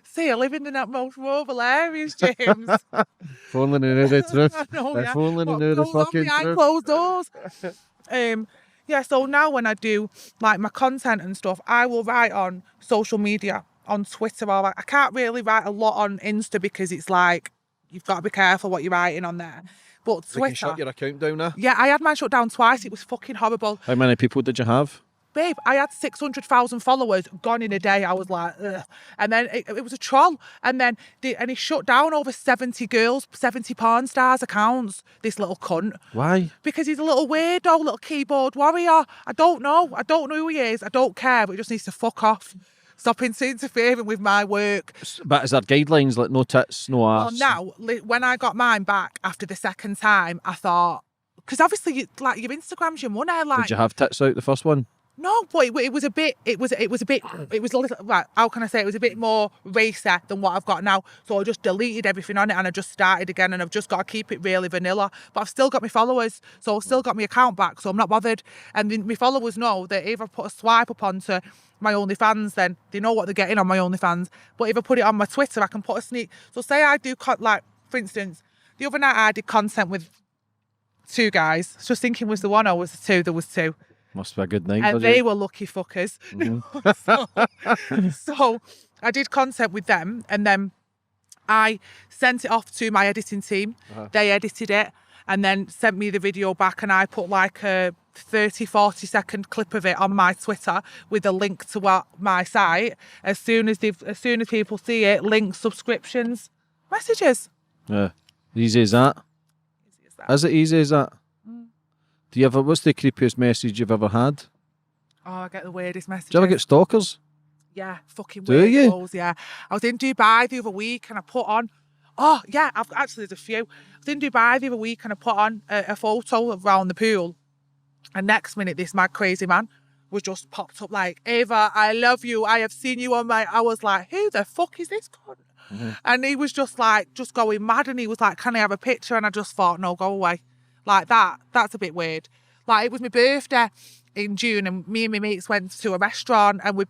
See, I live in the most rural areas, James.
If only they knew the truth.
I know,
If only they knew the fucking
behind
truth.
closed doors. Yeah, so now when I do like my content and stuff, I will write on social media, on Twitter, or like, I can't really write a lot on Insta because it's like, you've got to be careful what you're writing on there. But Twitter.
They can shut your account down now?
Yeah, I had mine shut down twice. It was fucking horrible.
How many people did you have?
Babe, I had 600,000 followers gone in a day. I was like, ugh. And then it was a troll. And then he shut down over 70 girls, 70 porn stars accounts, this little cunt.
Why?
Because he's a little weirdo, little keyboard warrior. I don't know who he is. I don't care, but he just needs to fuck off. Stop interfering with my work.
But is there guidelines, like no tits, no ass?
Well, now, when I got mine back after the second time, I thought, because obviously, like, your Instagram's your money. Like,
did you have tits out the first one?
No, but it was a little, right, how can I say, it was a bit more racer than what I've got now. So I just deleted everything on it and I just started again, and I've just got to keep it really vanilla. But I've still got my followers, so I've still got my account back, so I'm not bothered. And my followers know that if I put a swipe up onto my OnlyFans, then they know what they're getting on my OnlyFans. But if I put it on my Twitter, I can put a sneak. So say I do, like, for instance, the other night I did content with 2 guys. I was just thinking, was the one or was the 2? There was 2.
Must be a good night.
And they were lucky fuckers. So I did content with them, and then I sent it off to my editing team. They edited it and then sent me the video back, and I put like a 30-40 second clip of it on my Twitter with a link to my site. As soon as people see it, links, subscriptions, messages.
Yeah. Easy as that.
Easy as that.
Is it easy as that? Do you ever? What's the creepiest message you've ever had?
Oh, I get the weirdest messages.
Do you ever get stalkers?
Yeah, fucking
Do
weird
you?
calls, yeah. I was in Dubai the other week and I put on, oh yeah, there's a few. I was in Dubai the other week and I put on a photo around the pool, and next minute this mad crazy man was just popped up like, Ava, I love you. I have seen you on I was like, who the fuck is this cunt? And he was just like, just going mad, and he was like, can I have a picture? And I just thought, no, go away. Like that's a bit weird. Like, it was my birthday in June, and me and my mates went to a restaurant, and we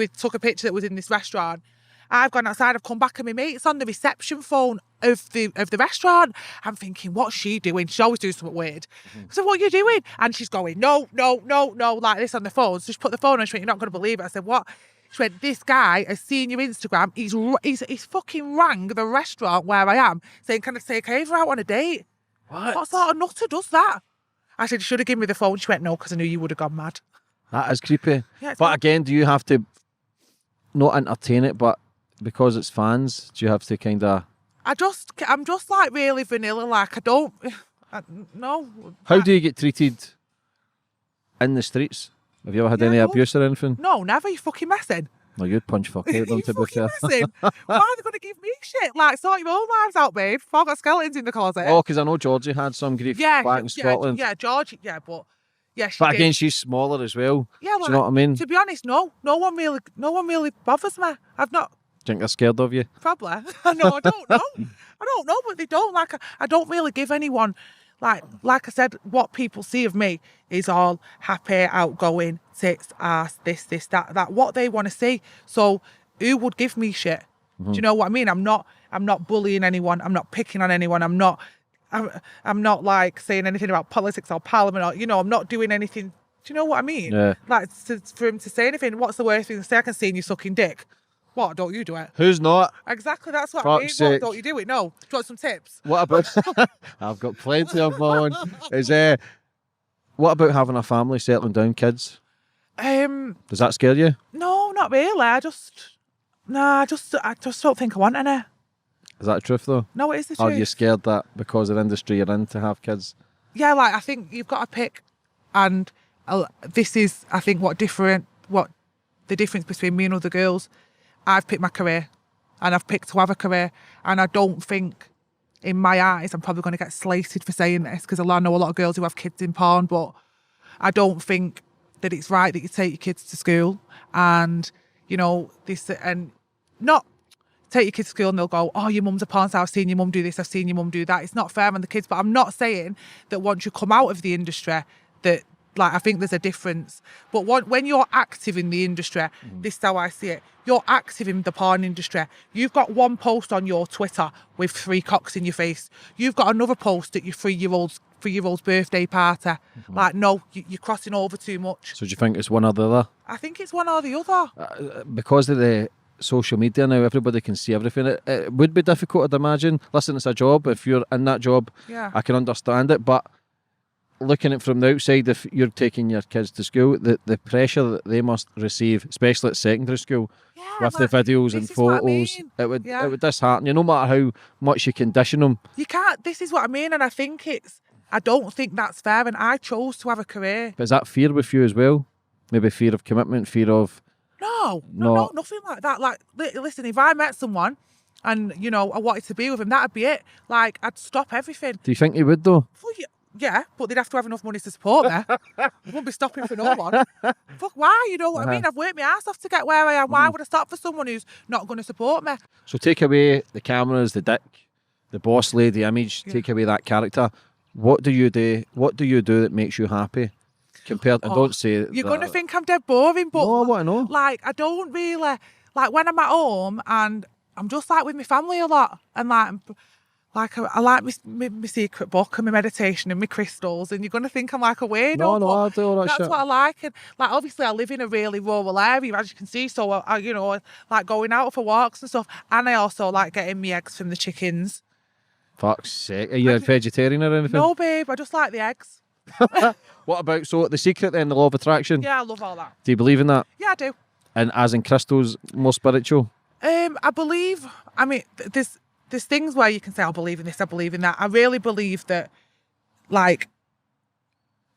took a picture that was in this restaurant. I've gone outside, I've come back, and my mate's on the reception phone of the restaurant. I'm thinking, what's she doing? She's always doing something weird. So what are you doing? And she's going, no, like this on the phone. So she put the phone on, she went, you're not going to believe it. I said, what? She went, this guy has seen your Instagram. He's fucking rang the restaurant where I am, saying, can I take Ava out on a date? What sort of nutter does that? I said, you should have given me the phone. She went, no, because I knew you would have gone mad.
That is creepy.
Yeah,
but again, do you have to not entertain it, but because it's fans, do you have to kind of...
I'm just like really vanilla. Like, no.
How do you get treated in the streets? Have you ever had any abuse or anything?
No, never. You fucking messing.
No, you'd punch fuck out of them, to be fair.
Why are they going to give me shit? Like, sort your own lives out, babe. I've got skeletons in the closet.
Oh, because I know Georgie had some grief back in Scotland.
Yeah, Georgie, yeah, but... Yeah,
but again, she's smaller as well.
Yeah,
do you know what I mean?
To be honest, no one really bothers me. I've not...
think they're scared of you?
Probably. I know, I don't know. I don't know, but they don't. Like, I don't really give anyone, like I said, what people see of me is all happy, outgoing, tits, ass, this, that, what they want to see. So who would give me shit? Do you know what I mean? I'm not bullying anyone. I'm not picking on anyone. I'm not like saying anything about politics or parliament or, you know, I'm not doing anything. Do you know what I mean?
Yeah.
Like, for him to say anything, what's the worst thing to say? I can see you sucking dick. What, don't you do it?
Who's not?
Exactly, that's what I mean. What, don't you do it? No. Do you want some tips?
What about... I've got plenty of my own. What about having a family, settling down, kids? Does that scare you?
No, not really. I just don't think I want any.
Is that the truth, though?
No, it is the truth.
Are you scared that because of the industry you're in to have kids?
Yeah, like, I think you've got to pick, and this is, I think, what the difference between me and other girls. I've picked my career, and I've picked to have a career, and I don't think, in my eyes, I'm probably going to get slated for saying this, because I know a lot of girls who have kids in porn, but I don't think that it's right that you take your kids to school and, you know, this, and not take your kids to school and they'll go, oh, your mum's a porn star, I've seen your mum do this, I've seen your mum do that. It's not fair on the kids, but I'm not saying that once you come out of the industry that, like, I think there's a difference. But when you're active in the industry, this is how I see it, you're active in the porn industry. You've got one post on your Twitter with 3 cocks in your face. You've got another post at your 3-year-old's birthday party. Like, no, you're crossing over too much.
So do you think it's one or the other?
I think it's one or the other.
Because of the social media now, everybody can see everything. It would be difficult, I'd imagine. Listen, it's a job. If you're in that job,
yeah,
I can understand it. But looking at it from the outside, if you're taking your kids to school, the pressure that they must receive, especially at secondary school, with the videos and photos, it would dishearten you, no matter how much you condition them. You
can't. This is what I mean, and I don't think that's fair, and I chose to have a career.
But is that fear with you as well? Maybe fear of commitment, fear of...
No, nothing like that. Like, listen, if I met someone and, you know, I wanted to be with him, that'd be it. Like, I'd stop everything.
Do you think you would, though?
Well, yeah, but they'd have to have enough money to support me. I wouldn't be stopping for no one. Fuck, why? You know what I mean? I've worked my ass off to get where I am. Why would I stop for someone who's not going to support me? So
take away the cameras, the dick, the boss lady image, take away that character. What do you do? What do you do that makes you happy? Compared, and don't say
you're going to think I'm dead boring, but
no, I want to know.
Like, I don't really, like, when I'm at home and I'm just like with my family a lot, and like I like my secret book and my meditation and my crystals, and you're going to think I'm like a weirdo.
No, I do all that
that's
shit.
What I like, and like, obviously I live in a really rural area, as you can see, so I you know, like going out for walks and stuff, and I also like getting my eggs from the chickens.
Fuck's sake, are you a vegetarian or anything?
No, babe, I just like the eggs.
What about, so the secret then, the law of attraction?
Yeah, I love all that.
Do you believe in that?
Yeah, I do.
And as in crystals, more spiritual?
I believe, I mean, there's things where you can say, I believe in this, I believe in that. I really believe that, like,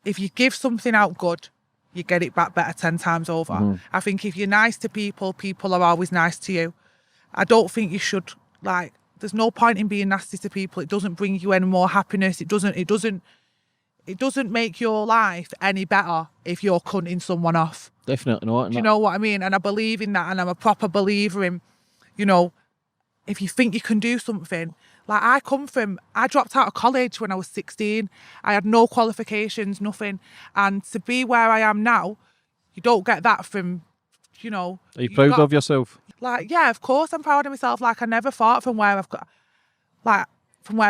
if you give something out good, you get it back better 10 times over. I think if you're nice to people, people are always nice to you. I don't think you should, like, there's no point in being nasty to people. It doesn't bring you any more happiness. It doesn't make your life any better if you're cutting someone off.
Definitely not.
Do you know what I mean? And I believe in that, and I'm a proper believer in, you know, if you think you can do something. Like, I dropped out of college when I was 16. I had no qualifications, nothing. And to be where I am now, you don't get that from, you know.
Are you proud of yourself?
Like, yeah, of course I'm proud of myself. Like, I never thought from where I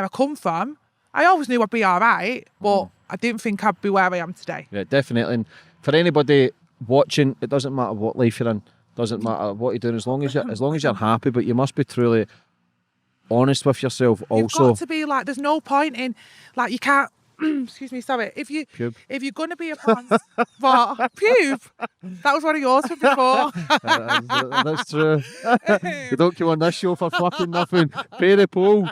come from. I always knew I'd be all right, but I didn't think I'd be where I am today.
Yeah, definitely. And for anybody watching, it doesn't matter what life you're in, doesn't matter what you're doing, as long as you're happy, but you must be truly honest with yourself also.
You've got to be like, there's no point in, like, you can't, excuse me, sorry, if you're going to be a porn what? Pube? That was one of yours from before.
That's true. You don't come on this show for fucking nothing. Pay the pool.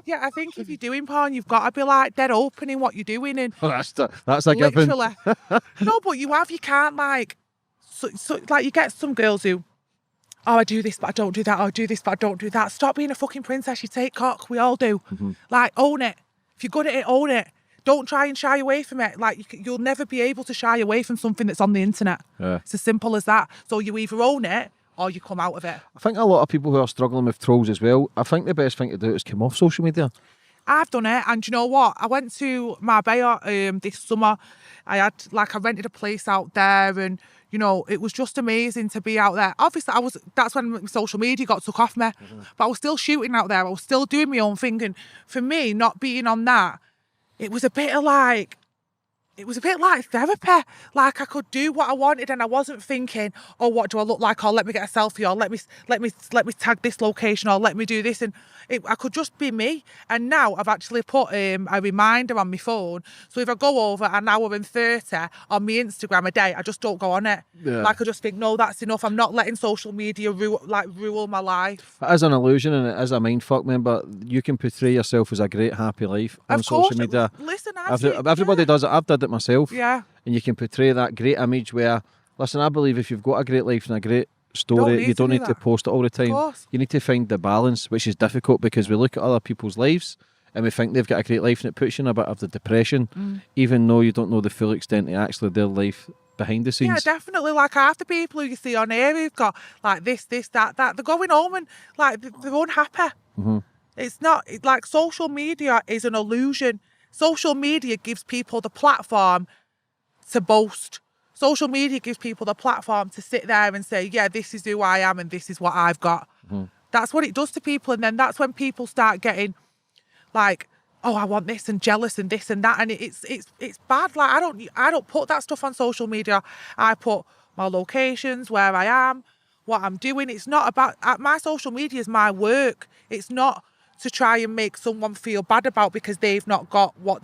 Yeah, I think if you're doing porn, you've got to be like dead open in what you're doing. And
that's a given.
No, but you can't, like, so like, you get some girls who, oh, I do this, but I don't do that. Oh, I do this, but I don't do that. Stop being a fucking princess. You take cock. We all do. Like, own it. If you're good at it, own it. Don't try and shy away from it. Like, you'll never be able to shy away from something that's on the internet. Yeah. It's as simple as that. So you either own it or you come out of it.
I think a lot of people who are struggling with trolls as well, I think the best thing to do is come off social media.
I've done it, and you know what? I went to Marbella this summer. I rented a place out there, and you know, it was just amazing to be out there. Obviously, that's when social media got took off me, but I was still shooting out there. I was still doing my own thing, and for me, not being on that, it was a bit like therapy. Like I could do what I wanted, and I wasn't thinking, oh, what do I look like? Or let me get a selfie, or let me tag this location, or let me do this. And I could just be me. And now I've actually put a reminder on my phone. So if I go over an hour and 30 on my Instagram a day, I just don't go on it.
Yeah.
Like I just think, no, that's enough. I'm not letting social media rule my life.
It is an illusion and it is a mindfuck, member. You can portray yourself as a great, happy life on social media.
Listen,
everybody does it. I've done it myself.
Yeah.
And you can portray that great image where, listen, I believe if you've got a great life and a great story, you don't need to post it all the time. You need to find the balance, which is difficult because we look at other people's lives and we think they've got a great life, and it puts you in a bit of the depression, even though you don't know the full extent of actually their life behind the scenes.
Yeah, definitely. Like half the people who you see on here who've got like this, that, they're going home and like they're unhappy. It's not like social media is an illusion. Social media gives people the platform to boast. Social media gives people the platform to sit there and say, yeah, this is who I am and this is what I've got. That's what it does to people. And then that's when people start getting like, oh, I want this and jealous and this and that. And it's bad. Like I don't put that stuff on social media. I put my locations, where I am, what I'm doing. It's not about, my social media is my work. It's not to try and make someone feel bad about because they've not got what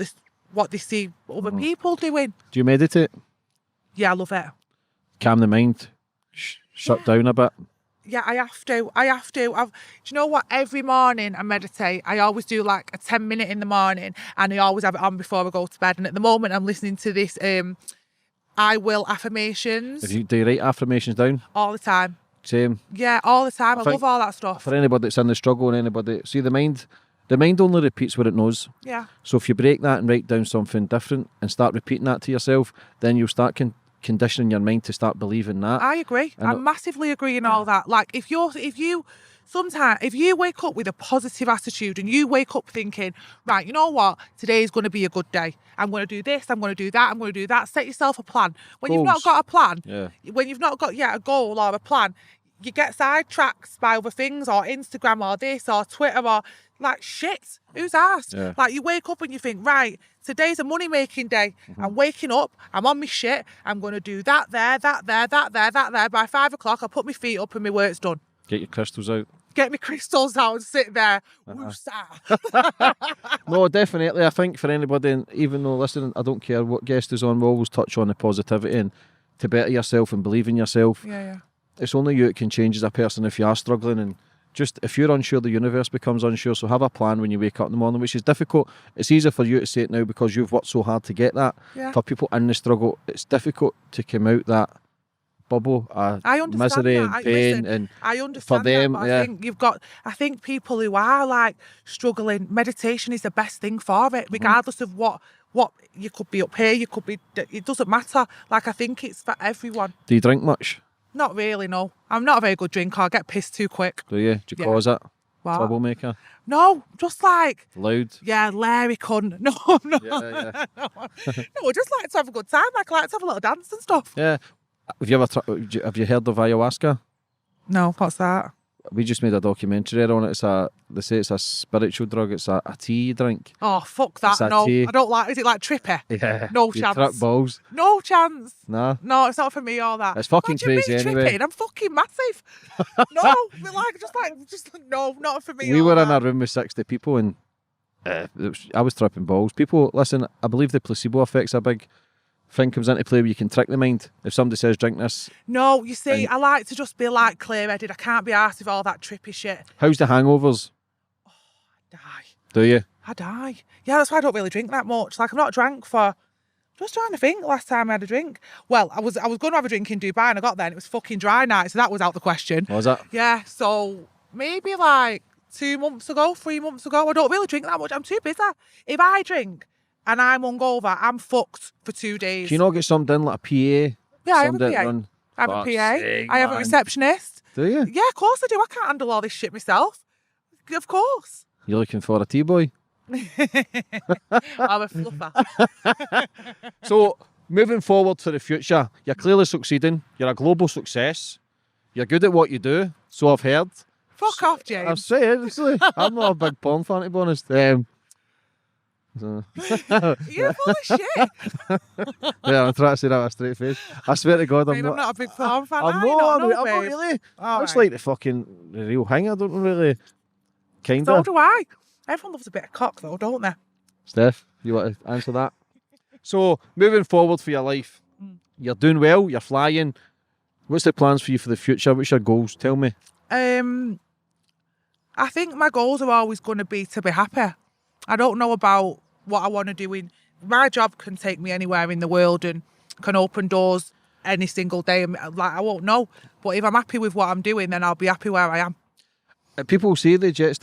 they see other people doing.
Do you meditate?
Yeah, I love it.
Calm the mind, shut down a bit.
Yeah, I have to. Do you know what? Every morning I meditate. I always do like a 10-minute in the morning, and I always have it on before I go to bed. And at the moment I'm listening to this I Will affirmations.
Do you write affirmations down?
All the time.
Same.
Yeah, all the time. I love all that stuff.
For anybody that's in the struggle and anybody, see the mind only repeats what it knows.
Yeah.
So if you break that and write down something different and start repeating that to yourself, then you'll start conditioning your mind to start believing that.
I agree. I massively agree in all that. Like if you wake up with a positive attitude and you wake up thinking, right, you know what, today is going to be a good day. I'm going to do this, I'm going to do that, I'm going to do that. Set yourself a plan. When you've not got a plan, when you've not got a goal or a plan, you get sidetracked by other things, or Instagram or this or Twitter or like shit. Who's asked? Yeah. Like you wake up and you think, right, today's a money making day. I'm waking up, I'm on my shit, I'm going to do that there. By 5 o'clock, I put my feet up and my work's done.
Get your crystals out.
Get my crystals out and sit there.
No, definitely. I think for anybody, and even though, listen, I don't care what guest is on, we always touch on the positivity and to better yourself and believe in yourself.
Yeah.
It's only you that can change as a person if you are struggling, and just if you're unsure, the universe becomes unsure. So have a plan when you wake up in the morning, which is difficult. It's easier for you to say it now because you've worked so hard to get that.
Yeah.
For people in the struggle, it's difficult to come out that bubble, misery and pain. And
I understand
for them,
that, but I think people who are like struggling, meditation is the best thing for it, regardless of what you could be up here, you could be, it doesn't matter. Like I think it's for everyone.
Do you drink much?
Not really, no. I'm not a very good drinker. I get pissed too quick.
Do you? Do you cause it?
What?
Troublemaker?
No, just like...
Loud?
Yeah, Larry cunt. No.
Yeah.
No, I just like to have a good time. Like, I like to have a little dance and stuff.
Yeah. Have you heard of ayahuasca?
No, what's that?
We just made a documentary on it. They say it's a spiritual drug. It's a tea you drink.
Oh, fuck that. No, tea. I don't like. Is it like trippy?
Yeah.
No chance.
Trip balls.
No chance.
Nah.
No, it's not for me, all that.
It's fucking crazy anyway.
Tripping? I'm fucking massive. No, just no, not for me.
We were in a room with 60 people and I was tripping balls. People, listen, I believe the placebo effect's a big thing comes into play where you can trick the mind. If somebody says drink this.
No, you see, I like to just be like clear-headed. I can't be arsed with all that trippy shit.
How's the hangovers?
Oh, I die.
Do you?
I die. Yeah, that's why I don't really drink that much. Like, I'm not drank for... Just trying to think last time I had a drink. Well, I was going to have a drink in Dubai and I got there and it was fucking dry night, so that was out the question.
What was that?
Yeah, so maybe like 3 months ago. I don't really drink that much. I'm too busy. If I drink and I'm hungover, I'm fucked for 2 days.
Do you not get something like a PA?
Yeah, I have a PA. I have a PA. I have a receptionist.
Do you?
Yeah, of course I do. I can't handle all this shit myself. Of course.
You're looking for a T-boy?
I'm a fluffer.
So, moving forward to the future, you're clearly succeeding. You're a global success. You're good at what you do, so I've heard.
Fuck off, James.
I'm saying, I'm not a big porn fan, to be honest.
You're full of shit.
Yeah, I'm trying to say that with a straight face. I swear to God,
I'm not a big porn fan.
I'm not really. It's like the real thing. I don't really. Kinda.
So do I. Everyone loves a bit of cock, though, don't they?
Steph, you want to answer that? So, moving forward for your life, you're doing well, you're flying. What's the plans for you for the future? What's your goals? Tell me.
I think my goals are always going to be happy. I don't know about what I want to do. My job can take me anywhere in the world and can open doors any single day. Like, I won't know. But if I'm happy with what I'm doing, then I'll be happy where I am.
People say the jet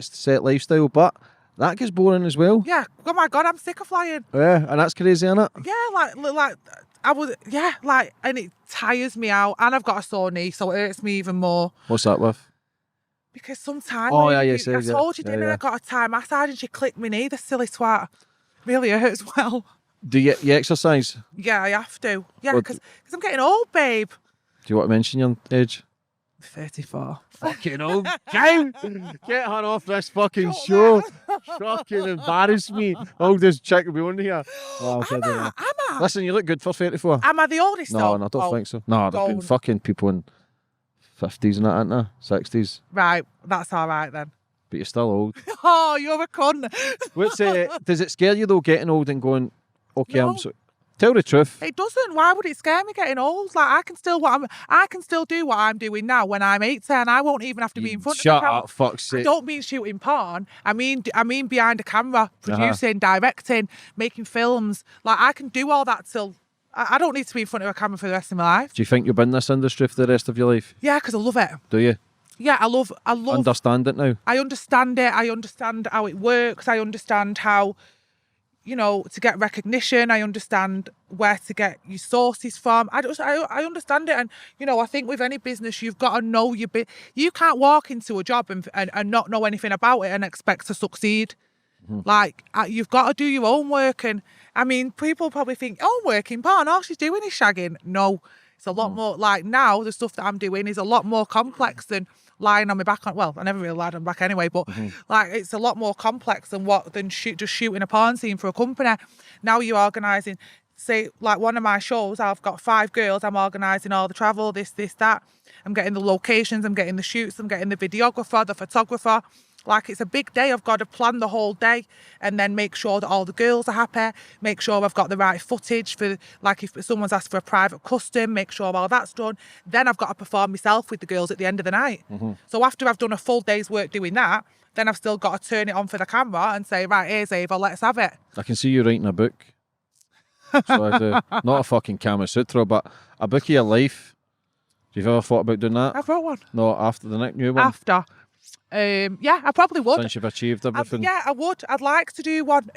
set lifestyle, but that gets boring as well.
Yeah. Oh my God, I'm sick of flying.
Yeah, and that's crazy, isn't it?
Yeah, and it tires me out, and I've got a sore knee, so it hurts me even more.
What's that with?
Because sometimes
I
told you, didn't I? I got a Thai massage and she clicked my knee, the silly twat. Really hurts well.
Do you exercise?
Yeah, I have to. Yeah, because I'm getting old, babe.
Do you want to mention your age?
34.
Fucking old. Get her off this fucking show. Fucking embarrass me. Oldest chick will be on here. Oh,
am I?
Listen, you look good for 34.
Am I the oldest?
No, I don't think so. No, there's been fucking people in 50s and that, aren't there? 60s.
Right, that's all right then.
But you're still old.
Oh, you're a cunt.
Does it scare you though, getting old and going, okay,
No.
Tell the truth.
It doesn't. Why would it scare me getting old? Like I can still do what I'm doing now when I'm 80 and I won't even have to be in front of the camera.
Shut up, fuck's sake.
I don't mean shooting porn. I mean behind a camera, producing, directing, making films. Like I can do all that till I don't need to be in front of a camera for the rest of my life.
Do you think you'll be in this industry for the rest of your life?
Yeah, because I love it.
Do you?
Yeah, I love.
Understand it now?
I understand it. I understand how it works. I understand how, to get recognition. I understand where to get your sources from. I understand it. And, I think with any business, you've got to know your bit. You can't walk into a job and not know anything about it and expect to succeed. Like, you've got to do your own work. And, I mean, people probably think, work in porn, all she's doing is shagging. No, it's a lot more. Like, now, the stuff that I'm doing is a lot more complex than lying on my back. Well, I never really lied on my back anyway, but it's a lot more complex than just shooting a porn scene for a company. Now you're organising, say, like one of my shows, I've got 5 girls, I'm organising all the travel, this, that. I'm getting the locations, I'm getting the shoots, I'm getting the videographer, the photographer. Like, it's a big day. I've got to plan the whole day and then make sure that all the girls are happy, make sure I've got the right footage for, like, if someone's asked for a private custom, make sure all that's done. Then I've got to perform myself with the girls at the end of the night. So after I've done a full day's work doing that, then I've still got to turn it on for the camera and say, right, here's Ava, let's have it.
I can see you writing a book. So I do. Not a fucking Kama Sutra, but a book of your life. Have you ever thought about doing that?
I've wrote one.
No, after the next new one?
After. Yeah, I probably would.
Since you've achieved everything.
Yeah, I would. I'd like to do one.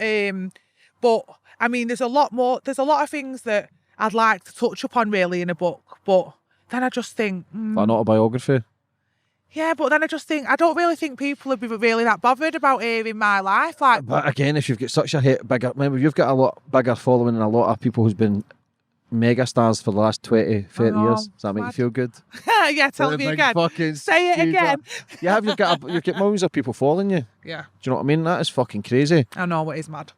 But I mean, there's a lot of things that I'd like to touch upon really in a book. But then I just think,
Like an autobiography.
Yeah, but then I just think I don't really think people would be really that bothered about hearing my life. Like,
but again, if you've got such a remember you've got a lot bigger following and a lot of people who's been mega stars for the last 20, 30 years. Does that make you feel good?
Yeah, tell me again. Say it again.
Yeah, you've got millions of people following you.
Yeah.
Do you know what I mean? That is fucking crazy.
I know, it is mad.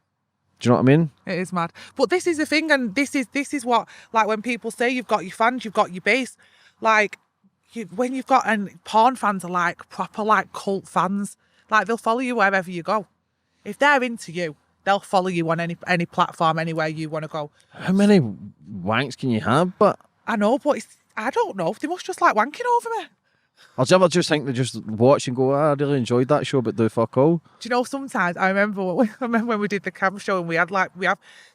Do you know what I mean?
It is mad. But this is the thing, and this is what, like, when people say you've got your fans, you've got your base, like, when you've got, and porn fans are like proper like cult fans. Like, they'll follow you wherever you go. If they're into you, they'll follow you on any platform, anywhere you want to go.
How many wanks can you have? But
I know, but I don't know. They must just like wanking over me.
Or do you ever just think they just watch and go, I really enjoyed that show, but do fuck all?
Do you know, sometimes I remember when we did the cam show and we have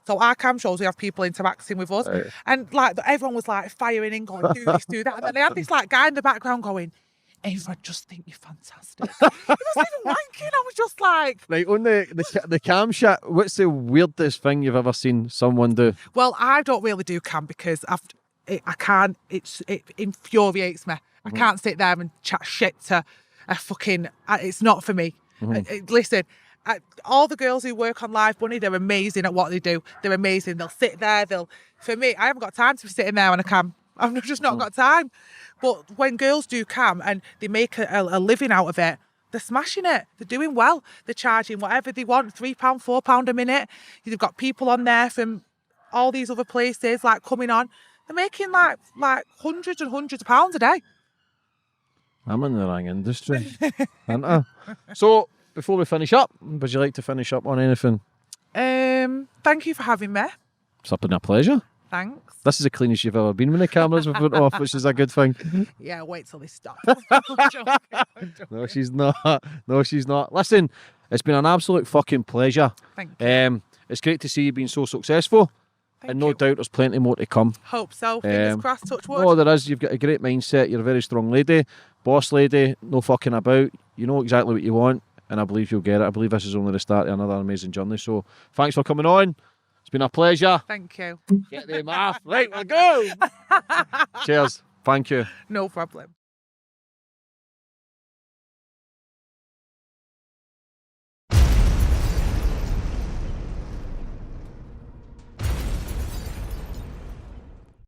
so our cam shows, we have people interacting with us, right. And like everyone was like firing in, going, do this, do that, and then they had this like guy in the background going, Ava, I just think you're fantastic. He wasn't even wanking. I was just like...
Right, on the cam shit, what's the weirdest thing you've ever seen someone do?
Well, I don't really do cam because I can't, it infuriates me. I can't sit there and chat shit to a fucking... It's not for me. Listen, all the girls who work on Live Bunny, they're amazing at what they do. They're amazing. They'll sit there. For me, I haven't got time to be sitting there on a cam. I've just not got time. But when girls do cam and they make a living out of it, they're smashing it. They're doing well. They're charging whatever they want, £3, £4 a minute. You've got people on there from all these other places, like, coming on. They're making like hundreds and hundreds of pounds a day.
I'm in the wrong industry, aren't I? So, before we finish up, would you like to finish up on anything?
Thank you for having me.
It's been a pleasure.
Thanks.
This is the cleanest you've ever been when the cameras have went off, which is a good thing.
Yeah, wait till they stop.
No, she's not. No, she's not. Listen, it's been an absolute fucking pleasure.
Thank you.
It's great to see you being so successful. And no doubt there's plenty more to come.
Hope so. Fingers crossed, touch wood.
Oh, there is. You've got a great mindset. You're a very strong lady. Boss lady. No fucking about. You know exactly what you want. And I believe you'll get it. I believe this is only the start of another amazing journey. So thanks for coming on. It's been a pleasure.
Thank you.
Get them off. Right, we'll go. Cheers. Thank you.
No problem.